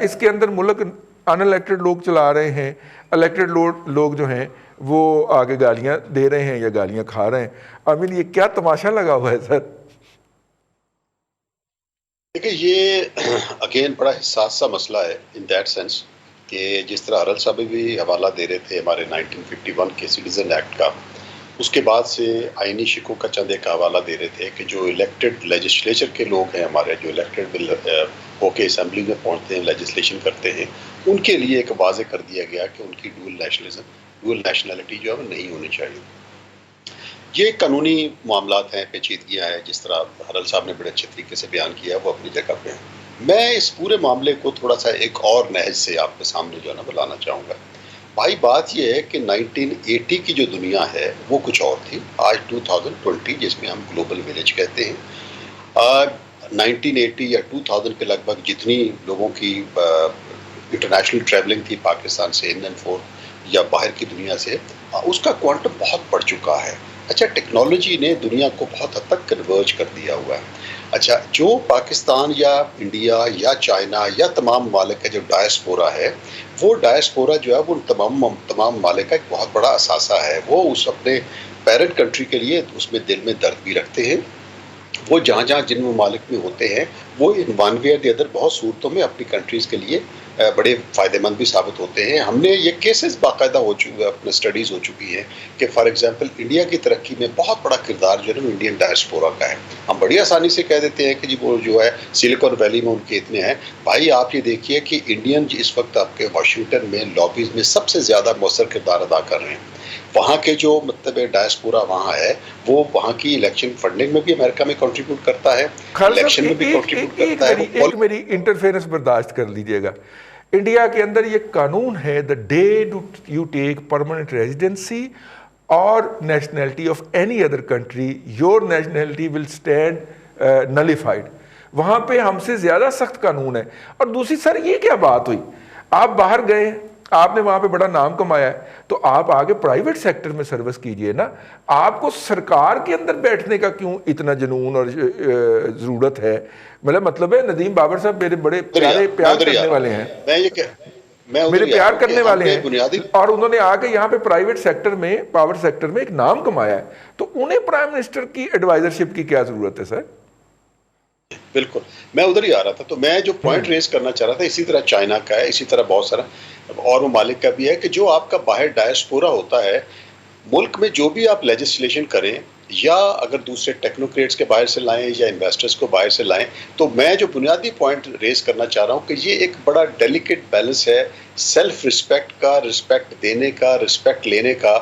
اس کے اندر ملک ان الیکٹڈ لوگ چلا رہے ہیں, الیکٹڈ لوگ جو ہیں وہ آگے گالیاں دے رہے ہیں یا گالیاں کھا رہے ہیں. امین یہ کیا تماشا لگا ہوا ہے سر؟ دیکھیں یہ اگین بڑا حساس سا مسئلہ ہے ان دیٹ سینس کہ جس طرح ارل صاحب بھی حوالہ دے رہے تھے ہمارے 1951 کے سٹیزن ایکٹ کا, اس کے بعد سے آئینی شکوں کا چند ایک حوالہ دے رہے تھے کہ جو الیکٹڈ لیجسلیچر کے لوگ ہیں ہمارے, جو الیکٹڈ بل ہو کے اسمبلی میں پہنچتے ہیں, لیجسلیشن کرتے ہیں, ان کے لیے ایک واضح کر دیا گیا کہ ان کی ڈول نیشنلٹی جو ہے نہیں ہونی چاہیے. یہ قانونی معاملات ہیں, پیچیدگیاں ہیں, جس طرح ہرل صاحب نے بڑے اچھے طریقے سے بیان کیا وہ اپنی جگہ پہ ہیں. میں اس پورے معاملے کو تھوڑا سا ایک اور نہج سے آپ کے سامنے جو ہے نا بلانا چاہوں گا. بھائی بات یہ ہے کہ 1980 کی جو دنیا ہے وہ کچھ اور تھی. آج 2020 جس میں ہم گلوبل ویلیج کہتے ہیں, 1980 یا 2000 کے لگ بھگ جتنی لوگوں کی انٹرنیشنل ٹریولنگ تھی پاکستان سے انڈین فورٹ یا باہر کی دنیا سے, اس کا کوانٹم بہت بڑھ چکا ہے. اچھا ٹیکنالوجی نے دنیا کو بہت حد تک کنورج کر دیا ہوا ہے. اچھا جو پاکستان یا انڈیا یا چائنا یا تمام ممالک کا جو ڈائسپورا ہے, وہ ڈائسپورا جو ہے وہ تمام ممالک کا ایک بہت بڑا اثاثہ ہے. وہ اس اپنے پیرنٹ کنٹری کے لیے اس میں دل میں درد بھی رکھتے ہیں. وہ جہاں جہاں جن ممالک میں ہوتے ہیں وہ in one way the other بہت صورتوں میں اپنی کنٹریز کے لیے بڑے فائدہ مند بھی ثابت ہوتے ہیں. ہم نے یہ کیسز باقاعدہ ہو چکے اپنے اسٹڈیز ہو چکی ہیں کہ فار ایگزامپل انڈیا کی ترقی میں بہت بڑا کردار جو ہے نا انڈین ڈائسپورا کا ہے. ہم بڑی آسانی سے کہہ دیتے ہیں کہ جی وہ جو ہے سلیکن ویلی میں ان کے اتنے ہیں. بھائی آپ یہ دیکھیے کہ انڈین اس وقت آپ کے واشنگٹن میں لابیز میں سب سے زیادہ مؤثر کردار ادا کر رہے ہیں. وہاں کے جو مطلب ڈائسپورا وہاں ہے وہ وہاں کی الیکشن فنڈنگ میں بھی امریکہ میں کنٹریبیوٹ کرتا ہے, الیکشن میں بھی کنٹریبیوٹ کرتا ہے. ایک میری انٹرفیرنس برداشت کر لیجئے گا. انڈیا کے اندر یہ قانون ہے the day you take permanent residency or nationality of any other country, your nationality will stand nullified. وہاں پہ ہم سے زیادہ سخت قانون ہے. اور دوسری سر یہ کیا بات ہوئی, آپ باہر گئے, آپ نے وہاں پہ بڑا نام کمایا ہے, تو آپ آگے پرائیویٹ سیکٹر میں سروس کیجئے نا. آپ کو سرکار کے اندر بیٹھنے کا کیوں اتنا جنون اور ضرورت ہے؟ مطلب ہے ندیم بابر صاحب میرے بڑے پیار کرنے والے ہیں, میرے پیار کرنے والے ہیں, اور انہوں نے آ کے یہاں پہ پرائیویٹ سیکٹر میں پاور سیکٹر میں ایک نام کمایا ہے, تو انہیں پرائم منسٹر کی ایڈوائزرشپ کی کیا ضرورت ہے سر؟ بالکل میں ادھر ہی آ رہا تھا. تو میں جو پوائنٹ ریز کرنا چاہ رہا تھا اسی طرح چائنا کا ہے, اسی طرح بہت سارا اور ممالک کا بھی ہے کہ جو آپ کا باہر ڈائسپورا ہوتا ہے ملک میں, جو بھی آپ لیجسلیشن کریں یا اگر دوسرے ٹیکنوکریٹس کے باہر سے لائیں یا انویسٹرز کو باہر سے لائیں, تو میں جو بنیادی پوائنٹ ریز کرنا چاہ رہا ہوں کہ یہ ایک بڑا ڈیلیکیٹ بیلنس ہے سیلف رسپیکٹ کا, رسپیکٹ دینے کا, رسپیکٹ لینے کا.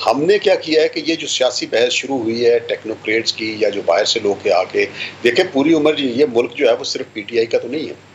ہم نے کیا کیا ہے کہ یہ جو سیاسی بحث شروع ہوئی ہے ٹیکنوکریٹس کی یا جو باہر سے لوگ کے آ کے دیکھیں, پوری عمر یہ ملک جو ہے وہ صرف پی ٹی آئی کا تو نہیں ہے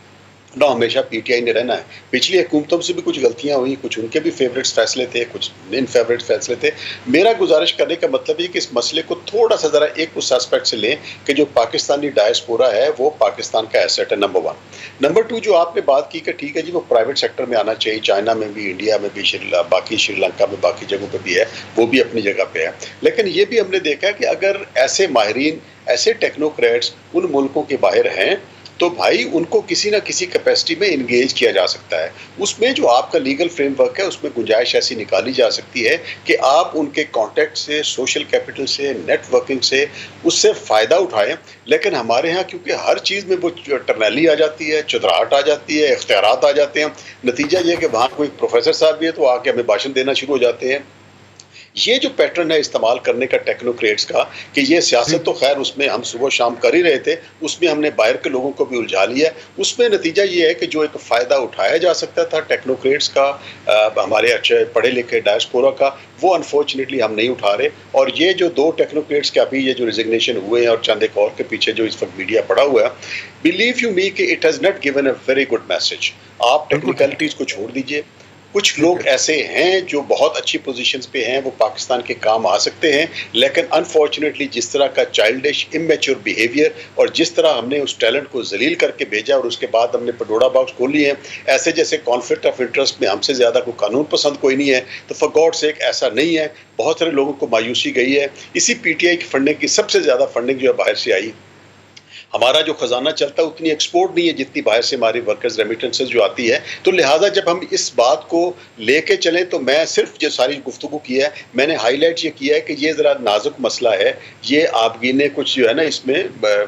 نہ, ہمیشہ پی ٹی آئی نے رہنا ہے. پچھلی حکومتوں سے بھی کچھ غلطیاں ہوئی, کچھ ان کے بھی فیوریٹس فیصلے تھے, کچھ ان فیوریٹ فیصلے تھے. میرا گزارش کرنے کا مطلب ہے کہ اس مسئلے کو تھوڑا سا ذرا ایک اس ایسپیکٹ سے لیں کہ جو پاکستانی ڈائسپورا ہے وہ پاکستان کا ایسٹ ہے, نمبر 1. نمبر 2 جو آپ نے بات کی کہ ٹھیک ہے جی وہ پرائیویٹ سیکٹر میں آنا چاہیے, چائنا میں بھی, انڈیا میں بھی, باقی شری لنکا میں, باقی جگہوں پہ بھی ہے, وہ بھی اپنی جگہ پہ ہے. لیکن یہ بھی ہم نے دیکھا کہ اگر ایسے ماہرین, ایسے ٹیکنوکریٹس ان ملکوں کے باہر ہیں تو بھائی ان کو کسی نہ کسی کیپیسٹی میں انگیج کیا جا سکتا ہے. اس میں جو آپ کا لیگل فریم ورک ہے اس میں گنجائش ایسی نکالی جا سکتی ہے کہ آپ ان کے کانٹیکٹ سے, سوشل کیپٹل سے, نیٹ ورکنگ سے اس سے فائدہ اٹھائیں. لیکن ہمارے ہاں کیونکہ ہر چیز میں وہ ٹرنیلی آ جاتی ہے, چدراہٹ آ جاتی ہے, اختیارات آ جاتے ہیں, نتیجہ یہ کہ وہاں کوئی پروفیسر صاحب بھی ہے تو آ کے ہمیں بھاشن دینا شروع ہو جاتے ہیں. یہ جو پیٹرن ہے استعمال کرنے کا ٹیکنوکریٹس کا کہ یہ سیاست تو خیر اس میں ہم صبح شام کر ہی رہے تھے، اس میں ہم نے باہر کے لوگوں کو بھی الجھا لیا، اس میں نتیجہ یہ ہے کہ جو ایک فائدہ اٹھایا جا سکتا تھا ٹیکنوکریٹس کا، ہمارے اچھے پڑھے لکھے ڈائسپورا کا، وہ انفارچونیٹلی ہم نہیں اٹھا رہے. اور یہ جو 2 ٹیکنوکریٹس کے ابھی یہ جو ریزگنیشن ہوئے ہیں اور چند ایک اور کے پیچھے جو اس وقت میڈیا پڑا ہوا ہے، بلیو یو می کہ it has not given a very good message. آپ ٹیکنیکلٹیز کو چھوڑ دیجئے، کچھ لوگ ایسے ہیں جو بہت اچھی پوزیشنز پہ ہیں، وہ پاکستان کے کام آ سکتے ہیں، لیکن انفارچونیٹلی جس طرح کا چائلڈش امیچور بیہیویئر اور جس طرح ہم نے اس ٹیلنٹ کو ذلیل کر کے بھیجا اور اس کے بعد ہم نے پڈوڑا باکس کھول لیے ہیں، ایسے جیسے کانفلکٹ آف انٹرسٹ میں ہم سے زیادہ کوئی قانون پسند کوئی نہیں ہے، تو فار گاڈ سیک ایسا نہیں ہے. بہت سارے لوگوں کو مایوسی گئی ہے. اسی پی ٹی آئی کی فنڈنگ کی سب سے زیادہ فنڈنگ جو ہے باہر سے آئی. ہمارا جو خزانہ چلتا ہے اتنی ایکسپورٹ نہیں ہے جتنی باہر سے ہماری ورکرز ریمیٹنسز جو آتی ہے. تو لہٰذا جب ہم اس بات کو لے کے چلیں تو میں صرف جو ساری گفتگو کی ہے میں نے ہائی لائٹ یہ کیا ہے کہ یہ ذرا نازک مسئلہ ہے، یہ آپ گینے کچھ جو ہے نا اس میں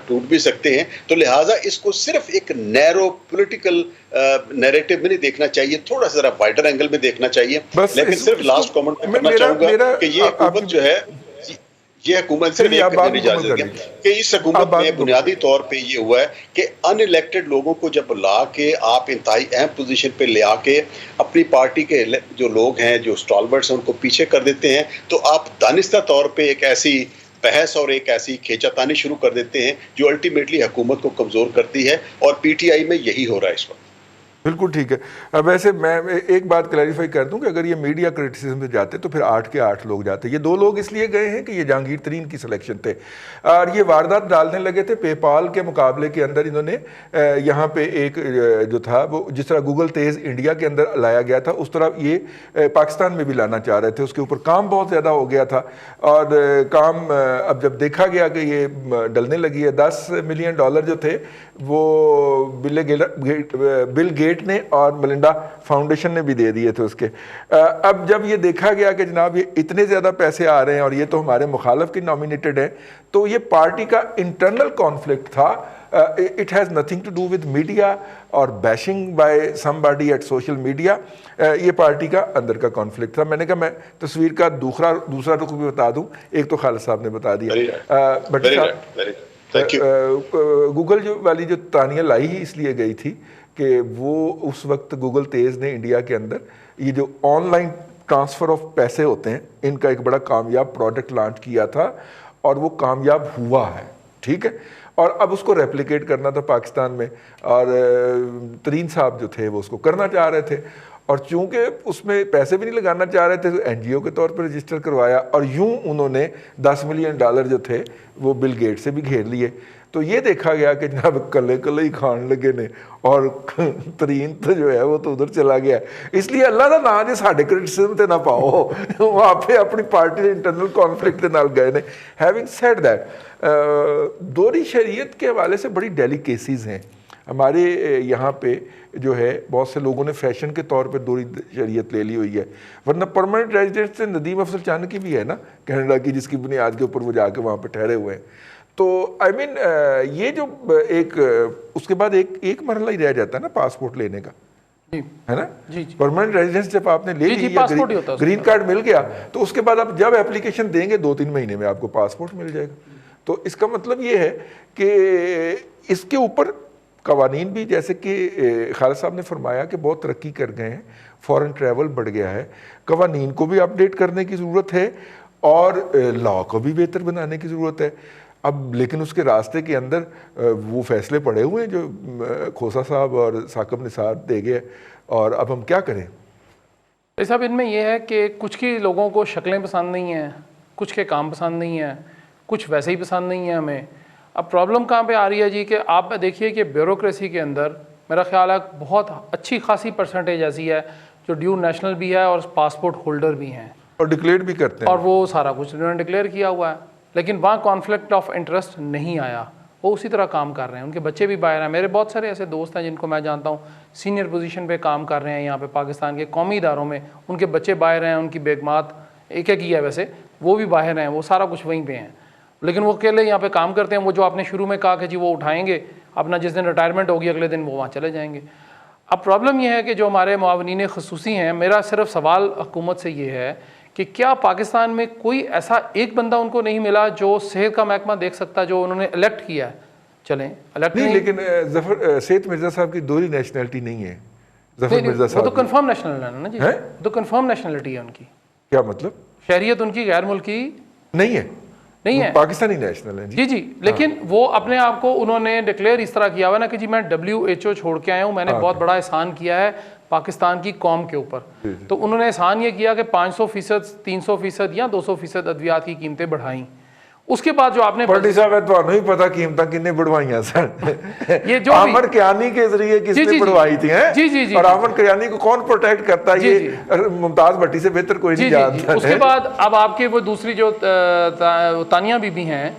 ٹوٹ بھی سکتے ہیں. تو لہٰذا اس کو صرف ایک نیرو پولیٹیکل نیریٹو میں نہیں دیکھنا چاہیے، تھوڑا سا ذرا وائڈر اینگل میں دیکھنا چاہیے. لیکن صرف لاسٹ کامنٹ میں کرنا چاہوں گا کہ یہ حکومت جو ہے، یہ حکومت سے کہ اس حکومت میں بنیادی طور پہ یہ ہوا ہے کہ ان الیکٹڈ لوگوں کو جب لا کے آپ انتہائی اہم پوزیشن پہ لے آ کے اپنی پارٹی کے جو لوگ ہیں جو اسٹالورٹس ہیں ان کو پیچھے کر دیتے ہیں، تو آپ دانستہ طور پہ ایک ایسی بحث اور ایک ایسی کھینچا تانی شروع کر دیتے ہیں جو الٹیمیٹلی حکومت کو کمزور کرتی ہے، اور پی ٹی آئی میں یہی ہو رہا ہے اس وقت. بالکل ٹھیک ہے. اب ویسے میں ایک بات کلیریفائی کر دوں کہ اگر یہ میڈیا کرٹیسزم سے جاتے تو پھر 8 کے 8 لوگ جاتے. یہ 2 لوگ اس لیے گئے ہیں کہ یہ جہانگیر ترین کی سلیکشن تھے اور یہ واردات ڈالنے لگے تھے. پے پال کے مقابلے کے اندر انہوں نے یہاں پہ ایک جو تھا وہ جس طرح گوگل تیز انڈیا کے اندر لایا گیا تھا اس طرح یہ پاکستان میں بھی لانا چاہ رہے تھے. اس کے اوپر کام بہت زیادہ ہو گیا تھا اور کام اب جب دیکھا گیا کہ یہ ڈلنے لگی ہے. $10 ملین جو تھے وہ بل گیٹ نے اور ملنڈا فاؤنڈیشن نے بھی دے دیے تھے اس کے. اب جب یہ دیکھا گیا کہ جناب یہ اتنے زیادہ پیسے آ رہے ہیں اور یہ تو ہمارے مخالف کی نامینیٹڈ ہے، تو یہ پارٹی کا انٹرنل کانفلکٹ تھا. It has nothing to do with media اور bashing by some body at social media. یہ پارٹی کا اندر کا کانفلکٹ تھا. میں نے کہا میں تصویر کا دوسرا رخ بھی بتا دوں. ایک تو خالد صاحب نے بتا دیا، بٹ گوگل جو والی جو تانیہ لائی ہی اس لیے گئی تھی کہ وہ اس وقت گوگل تیز نے انڈیا کے اندر یہ جو آن لائن ٹرانسفر آف پیسے ہوتے ہیں ان کا ایک بڑا کامیاب پروڈکٹ لانچ کیا تھا اور وہ کامیاب ہوا ہے. ٹھیک ہے، اور اب اس کو ریپلیکیٹ کرنا تھا پاکستان میں، اور ترین صاحب جو تھے وہ اس کو کرنا چاہ رہے تھے، اور چونکہ اس میں پیسے بھی نہیں لگانا چاہ رہے تھے تو این جی او کے طور پر رجسٹر کروایا، اور یوں انہوں نے $10 ملین جو تھے وہ بل گیٹ سے بھی گھیر لیے. تو یہ دیکھا گیا کہ جناب کلے ہی کھان لگے نے اور ترین تو جو ہے وہ تو ادھر چلا گیا. اس لیے اللہ کا نام جی ساڈے کرٹیسزم تے نہ پاؤ، وہاں پہ اپنی پارٹی کے انٹرنل کانفلکٹ کے نال گئے نے. ہیونگ سیڈ دیٹ، دوہری شریعت کے حوالے سے بڑی ڈیلیکیسیز ہیں ہمارے یہاں پہ جو ہے. بہت سے لوگوں نے فیشن کے طور پہ دوہری شریعت لے لی ہوئی ہے، ورنہ پرماننٹ ریزیڈنٹ سے ندیم افضل چانکی بھی ہے نا کینیڈا کی، جس کی بنیاد کے اوپر وہ جا کے وہاں پہ ٹھہرے ہوئے ہیں. تو آئی مین یہ جو ایک اس کے بعد ایک مرحلہ ہی رہ جاتا ہے نا پاسپورٹ لینے کا، ہے نا. پرماننٹ ریزیڈنس جب آپ نے لے لی یا گرین کارڈ مل گیا تو اس کے بعد آپ جب اپلیکیشن دیں گے 2-3 مہینے میں آپ کو پاسپورٹ مل جائے گا. تو اس کا مطلب یہ ہے کہ اس کے اوپر قوانین بھی جیسے کہ خالد صاحب نے فرمایا کہ بہت ترقی کر گئے ہیں، فورن ٹریول بڑھ گیا ہے، قوانین کو بھی اپڈیٹ کرنے کی ضرورت ہے اور لا کو بھی بہتر بنانے کی ضرورت ہے. اب لیکن اس کے راستے کے اندر وہ فیصلے پڑے ہوئے ہیں جو کھوسا صاحب اور ثاقب نثار دے گئے، اور اب ہم کیا کریں؟ صاحب ان میں یہ ہے کہ کچھ کی لوگوں کو شکلیں پسند نہیں ہیں، کچھ کے کام پسند نہیں ہیں، کچھ ویسے ہی پسند نہیں ہیں ہمیں. اب پرابلم کہاں پہ آ رہی ہے جی کہ آپ دیکھیے کہ بیوروکریسی کے اندر میرا خیال ہے بہت اچھی خاصی پرسنٹیج ایسی ہے جو ڈیو نیشنل بھی ہے اور پاسپورٹ ہولڈر بھی ہیں اور ڈکلیئر بھی کرتے ہیں، اور وہ سارا کچھ انہوں نے ڈکلیئر کیا ہوا ہے، لیکن وہاں کانفلکٹ آف انٹرسٹ نہیں آیا. وہ اسی طرح کام کر رہے ہیں، ان کے بچے بھی باہر ہیں. میرے بہت سارے ایسے دوست ہیں جن کو میں جانتا ہوں سینئر پوزیشن پہ کام کر رہے ہیں یہاں پہ پاکستان کے قومی اداروں میں، ان کے بچے باہر ہیں، ان کی بیگمات ایک ہی ہے ویسے، وہ بھی باہر ہیں، وہ سارا کچھ وہیں پہ ہیں، لیکن وہ اکیلے یہاں پہ کام کرتے ہیں. وہ جو آپ نے شروع میں کہا کہ جی وہ اٹھائیں گے اپنا، جس دن ریٹائرمنٹ ہوگی اگلے دن وہ وہاں چلے جائیں گے. اب پرابلم یہ ہے کہ جو ہمارے معاونین خصوصی ہیں، میرا صرف سوال حکومت سے یہ ہے کہ کیا پاکستان میں کوئی ایسا ایک بندہ ان کو نہیں ملا جو صحت کا محکمہ دیکھ سکتا جو انہوں نے الیکٹ کیا ہے؟ چلیں الیکٹ نہیں، لیکن ظفر سید مرزا صاحب کی دوہری نیشنلٹی نہیں ہے. ظفر مرزا وہ صاحب تو کنفرم نیشنل ہے نا جی، تو کنفرم نیشنلٹی ہے ان کی. کیا مطلب؟ شہریت ان کی غیر ملکی نہیں ہے، نہیں ہے، پاکستانی نیشنل ہے جی جی. لیکن وہ اپنے آپ کو انہوں نے ڈکلیئر اس طرح کیا ہوا نا کہ جی میں WHO چھوڑ کے آیا ہوں، میں نے بہت بڑا احسان کیا ہے پاکستان کی قوم کے اوپر. تو انہوں نے احسان یہ کیا کہ 500%، 300% یا 200% ادویات کی قیمتیں بڑھائیں. اس کے بعد جو آپ نے پارٹی صاحب ہے تو نہیں پتا قیمتیں کنے بڑھوائیاں سر. یہ جو عامر کیانی کے ذریعے کس نے بڑھوائی تھی ہیں؟ جی جی جی. اور عامر کیانی کو کون پروٹیکٹ کرتا ہے؟ یہ ممتاز بھٹی سے بہتر کوئی نہیں جانتا. اس کے بعد اب آپ کے وہ دوسری جو تانیہ بی بی ہیں،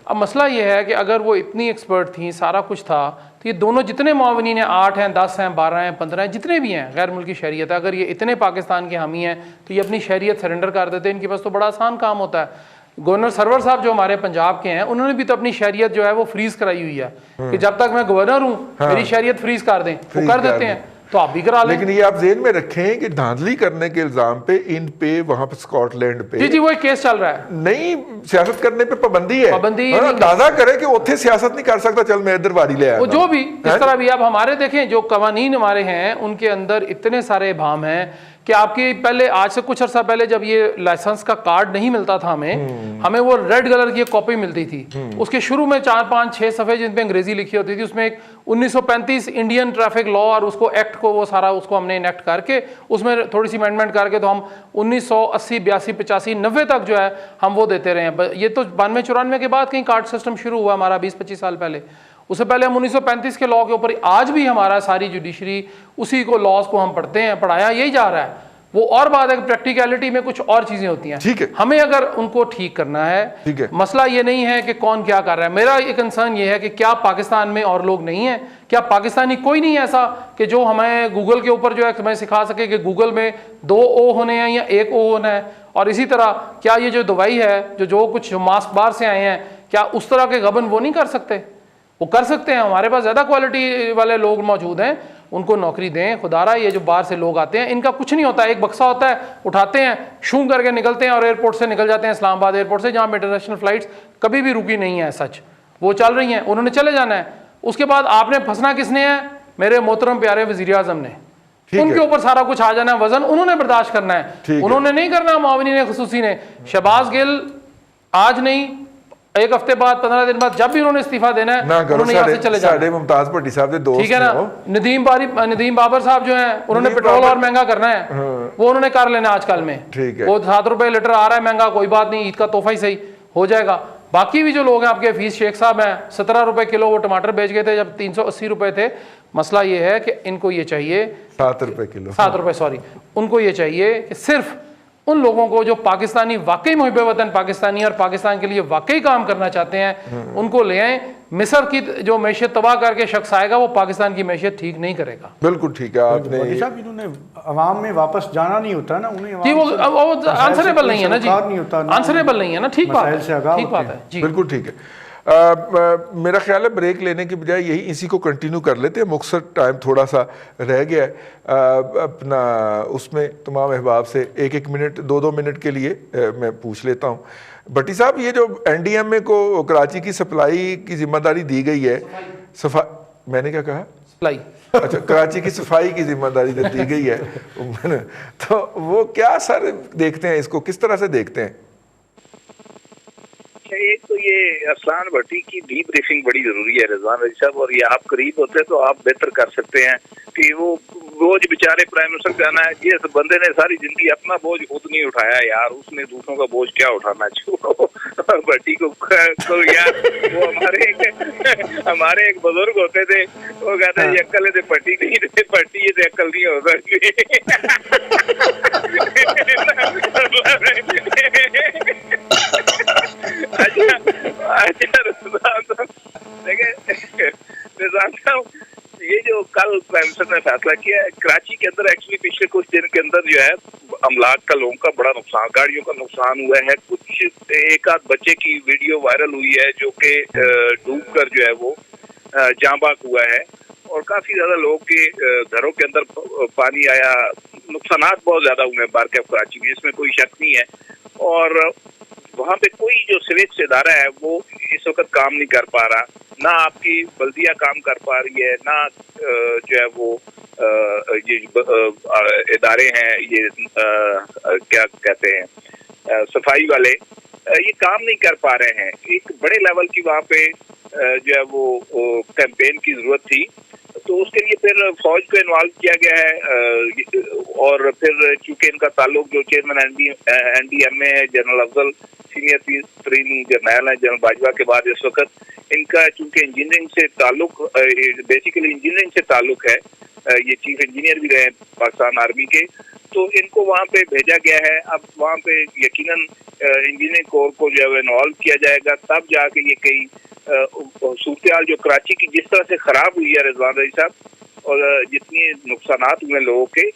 اب مسئلہ یہ ہے کہ اگر وہ اتنی ایکسپرٹ تھیں، سارا کچھ تھا، تو یہ دونوں جتنے معاونین ہیں، 8 ہیں، 10 ہیں، 12 ہیں، 15 ہیں، جتنے بھی ہیں غیر ملکی شہریت ہے، اگر یہ اتنے پاکستان کے حامی ہیں تو یہ اپنی شہریت سرنڈر کر دیتے. ان کے پاس تو بڑا آسان کام ہوتا ہے. گورنر سرور صاحب جو ہمارے پنجاب کے ہیں، انہوں نے بھی تو اپنی شہریت جو ہے وہ فریز کرائی ہوئی ہے کہ جب تک میں گورنر ہوں میری شہریت فریز کر دیں. وہ کر دیتے ہیں، تو آپ بھی کرا لیں. لیکن یہ آپ ذہن میں رکھیں کہ دھاندلی کرنے کے الزام پہ ان پہ وہاں پہ اسکاٹ لینڈ پہ جی وہ ایک کیس چل رہا ہے. نہیں، سیاست کرنے پہ پابندی ہے. پابندی اندازہ کرے کہ اتنے سیاست نہیں کر سکتا، چل میں ادھر واری لے آیا. وہ جو بھی اس طرح بھی اب ہمارے دیکھیں جو قوانین ہمارے ہیں ان کے اندر اتنے سارے ابہام ہیں کہ آپ کی پہلے آج سے کچھ عرصہ پہلے جب یہ لائسنس کا کارڈ نہیں ملتا تھا ہمیں وہ ریڈ کلر کی ایک کاپی ملتی تھی. اس کے شروع میں 4 5 6 صفحے جن پہ انگریزی لکھی ہوتی تھی، اس میں ایک 1935 انڈین ٹریفک لا اور اس کو ایکٹ کو وہ سارا اس کو ہم نے انیکٹ کر کے اس میں تھوڑی سی امینڈمنٹ کر کے تو ہم 1980 82 85 90 تک جو ہے ہم وہ دیتے رہے ہیں. یہ تو 92 94 کے بعد کہیں کارڈ سسٹم شروع ہوا ہمارا 20 25 سال پہلے. اس سے پہلے ہم 1935 کے لا کے اوپر آج بھی ہمارا ساری جوڈیشری اسی کو لاز کو ہم پڑھتے ہیں، پڑھایا یہی جا رہا ہے. وہ اور بات ہے کہ پریکٹیکلٹی میں کچھ اور چیزیں ہوتی ہیں. ٹھیک ہے، ہمیں اگر ان کو ٹھیک کرنا ہے، مسئلہ یہ نہیں ہے کہ کون کیا کر رہا ہے. میرا یہ کنسرن یہ ہے کہ کیا پاکستان میں اور لوگ نہیں ہیں؟ کیا پاکستانی کوئی نہیں ایسا کہ جو ہمیں گوگل کے اوپر جو ہے ہمیں سکھا سکے کہ گوگل میں 2 او ہونے ہیں یا 1 او ہونا ہے؟ اور اسی طرح کیا یہ جو دوائی ہے جو کچھ ماسک باہر سے آئے ہیں، کیا اس طرح کے غبن وہ نہیں کر سکتے؟ وہ کر سکتے ہیں. ہمارے پاس زیادہ کوالٹی والے لوگ موجود ہیں، ان کو نوکری دیں. خدا رہا یہ جو باہر سے لوگ آتے ہیں ان کا کچھ نہیں ہوتا. ایک بکسا ہوتا ہے، اٹھاتے ہیں، شوں کر کے نکلتے ہیں اور ایئرپورٹ سے نکل جاتے ہیں، اسلام آباد ایئرپورٹ سے، جہاں پہ انٹرنیشنل فلائٹس کبھی بھی رکی نہیں ہیں. سچ وہ چل رہی ہیں، انہوں نے چلے جانا ہے. اس کے بعد آپ نے پھنسنا کس نے ہے؟ میرے محترم پیارے وزیر اعظم نے. ان کے اوپر سارا کچھ آ جانا ہے، وزن انہوں نے برداشت کرنا ہے، انہوں نے نہیں کرنا. معاونین خصوصی نے. شہباز گل آج نہیں، 1 ہفتے بعد 15 دن بعد جب بھی انہوں نے استعفیٰ دینا ہے انہوں نے یہاں سے چلے جانا ہے. ممتاز بھٹی صاحب دے دوست، ٹھیک ہے نا. ندیم بابر صاحب جو ہیں انہوں نے پیٹرول اور مہنگا کرنا ہے، وہ انہوں نے کر لینا آج کل میں. وہ 7 روپے لیٹر آ رہا ہے مہنگا، کوئی بات نہیں، عید کا تحفہ ہی صحیح ہو جائے گا. باقی بھی جو لوگ ہیں آپ کے حفیظ شیخ صاحب ہیں، 17 روپے کلو وہ ٹماٹر بیچ گئے تھے جب 380 روپے تھے. مسئلہ یہ ہے کہ ان کو یہ چاہیے 7 روپے کلو، 7 روپے سوری، ان کو یہ چاہیے کہ صرف ان لوگوں کو جو پاکستانی واقعی محب وطن پاکستانی اور پاکستان کے لیے واقعی کام کرنا چاہتے ہیں ان کو لے آئیں. مصر کی جو معیشت تباہ کر کے شخص آئے گا وہ پاکستان کی معیشت ٹھیک نہیں کرے گا. بالکل ٹھیک ہے. آپ نے صاحب انہوں نے عوام میں واپس جانا نہیں ہوتا نا، انہیں جی وہ آنسریبل نہیں ہے نا، جی آنسریبل نہیں ہے نا. ٹھیک بات ہے، ٹھیک بات ہے جی، بالکل ٹھیک ہے. میرا خیال ہے بریک لینے کی بجائے یہی اسی کو کنٹینیو کر لیتے ہیں. مختصر ٹائم تھوڑا سا رہ گیا ہے. اپنا اس میں تمام احباب سے 1 منٹ 2 منٹ کے لیے میں پوچھ لیتا ہوں. بھٹی صاحب یہ جو NDMA کو کراچی کی سپلائی کی ذمہ داری دی گئی ہے، میں نے کیا کہا؟ سپلائی، اچھا کراچی کی صفائی کی ذمہ داری دی گئی ہے، تو وہ کیا سر دیکھتے ہیں اس کو، کس طرح سے دیکھتے ہیں؟ ایک تو یہ ارسلان بھٹی کی ڈی بریفنگ بڑی ضروری ہے رضوان رضی صاحب، اور یہ آپ قریب ہوتے تو آپ بہتر کر سکتے ہیں کہ وہ بوجھ بیچارے پرائم منسٹر کہنا ہے جس بندے نے ساری زندگی اپنا بوجھ خود نہیں اٹھایا یار، اس نے دوسروں کا بوجھ کیا اٹھانا چاہیے. بھٹی کو یار وہ ہمارے ایک بزرگ ہوتے تھے، وہ کہتے ہیں یہ عقل ہے پٹی نہیں تھے، پٹی یہ عقل نہیں ہو سکتی. یہ جو کل پرائم منسٹر نے فیصلہ کیا ہے کراچی کے اندر، ایکچولی پچھلے کچھ دن کے اندر جو ہے املاک کا، لوگوں کا بڑا نقصان، گاڑیوں کا نقصان ہوا ہے. کچھ 1 بچے کی ویڈیو وائرل ہوئی ہے جو کہ ڈوب کر جو ہے وہ جاں بحق ہوا ہے. اور کافی زیادہ لوگوں کے گھروں کے اندر پانی آیا، نقصانات بہت زیادہ ہوئے ہیں بارک آف کراچی میں، اس میں کوئی شک نہیں ہے۔ اور وہاں پہ کوئی جو سویج ادارہ ہے وہ اس وقت کام نہیں کر پا رہا، نہ آپ کی بلدیہ کام کر پا رہی ہے، نہ جو ہے وہ یہ ادارے ہیں، یہ کیا کہتے ہیں صفائی والے، یہ کام نہیں کر پا رہے ہیں۔ ایک بڑے لیول کی وہاں پہ جو ہے وہ کیمپین کی ضرورت تھی، تو اس کے لیے پھر فوج کو انوالو کیا گیا ہے، اور پھر چونکہ ان کا تعلق جو چیئرمین این ڈی ایم اے ہے جنرل افضل، سینئر ترین جرنیل ہیں جنرل باجوہ کے بعد اس وقت، ان کا چونکہ انجینئرنگ سے تعلق، بیسیکلی انجینئرنگ سے تعلق ہے، یہ چیف انجینئر بھی رہے پاکستان آرمی کے، تو ان کو وہاں پہ بھیجا گیا ہے۔ اب وہاں پہ یقیناً انجینئرنگ کور کو جو ہے انوالو کیا جائے گا، تب جا کے یہ کئی صورتحال جو کراچی کی جس طرح سے خراب ہوئی ہے رضوان رضی صاحب، اور جتنی نقصانات ہوئے لوگوں کے،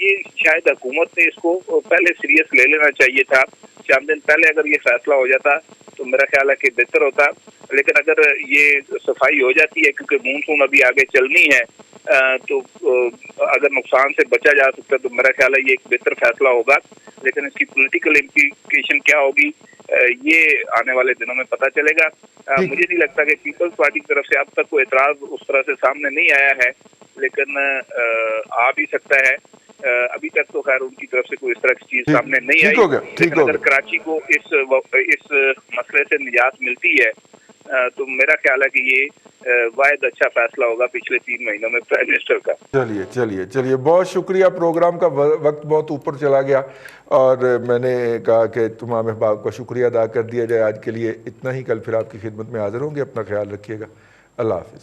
یہ شاید حکومت نے اس کو پہلے سیریس لے لینا چاہیے تھا۔ چند دن پہلے اگر یہ فیصلہ ہو جاتا تو میرا خیال ہے کہ بہتر ہوتا، لیکن اگر یہ صفائی ہو جاتی ہے کیونکہ مونسون ابھی آگے چلنی ہے، تو اگر نقصان سے بچا جا سکتا ہے تو میرا خیال ہے یہ ایک بہتر فیصلہ ہوگا، لیکن اس کی پولیٹیکل امپلیکیشن کیا ہوگی یہ آنے والے دنوں میں پتہ چلے گا۔ مجھے نہیں لگتا کہ پیپلز پارٹی کی طرف سے اب تک کوئی اعتراض اس طرح سے سامنے نہیں آیا ہے، لیکن آ بھی سکتا ہے۔ ابھی تک تو خیر ان کی طرف سے کوئی اس طرح کی چیز سامنے نہیں آئی، لیکن اگر کراچی کو اس مسئلے سے نجات ملتی ہے تو میرا خیال ہے کہ یہ واحد اچھا فیصلہ ہوگا پچھلے 3 مہینوں میں پرائم منسٹر کا۔ چلیے بہت شکریہ، پروگرام کا وقت بہت اوپر چلا گیا اور میں نے کہا کہ تمام احباب کا شکریہ ادا کر دیا جائے۔ آج کے لیے اتنا ہی، کل پھر آپ کی خدمت میں حاضر ہوں گے۔ اپنا خیال رکھیے گا، اللہ حافظ۔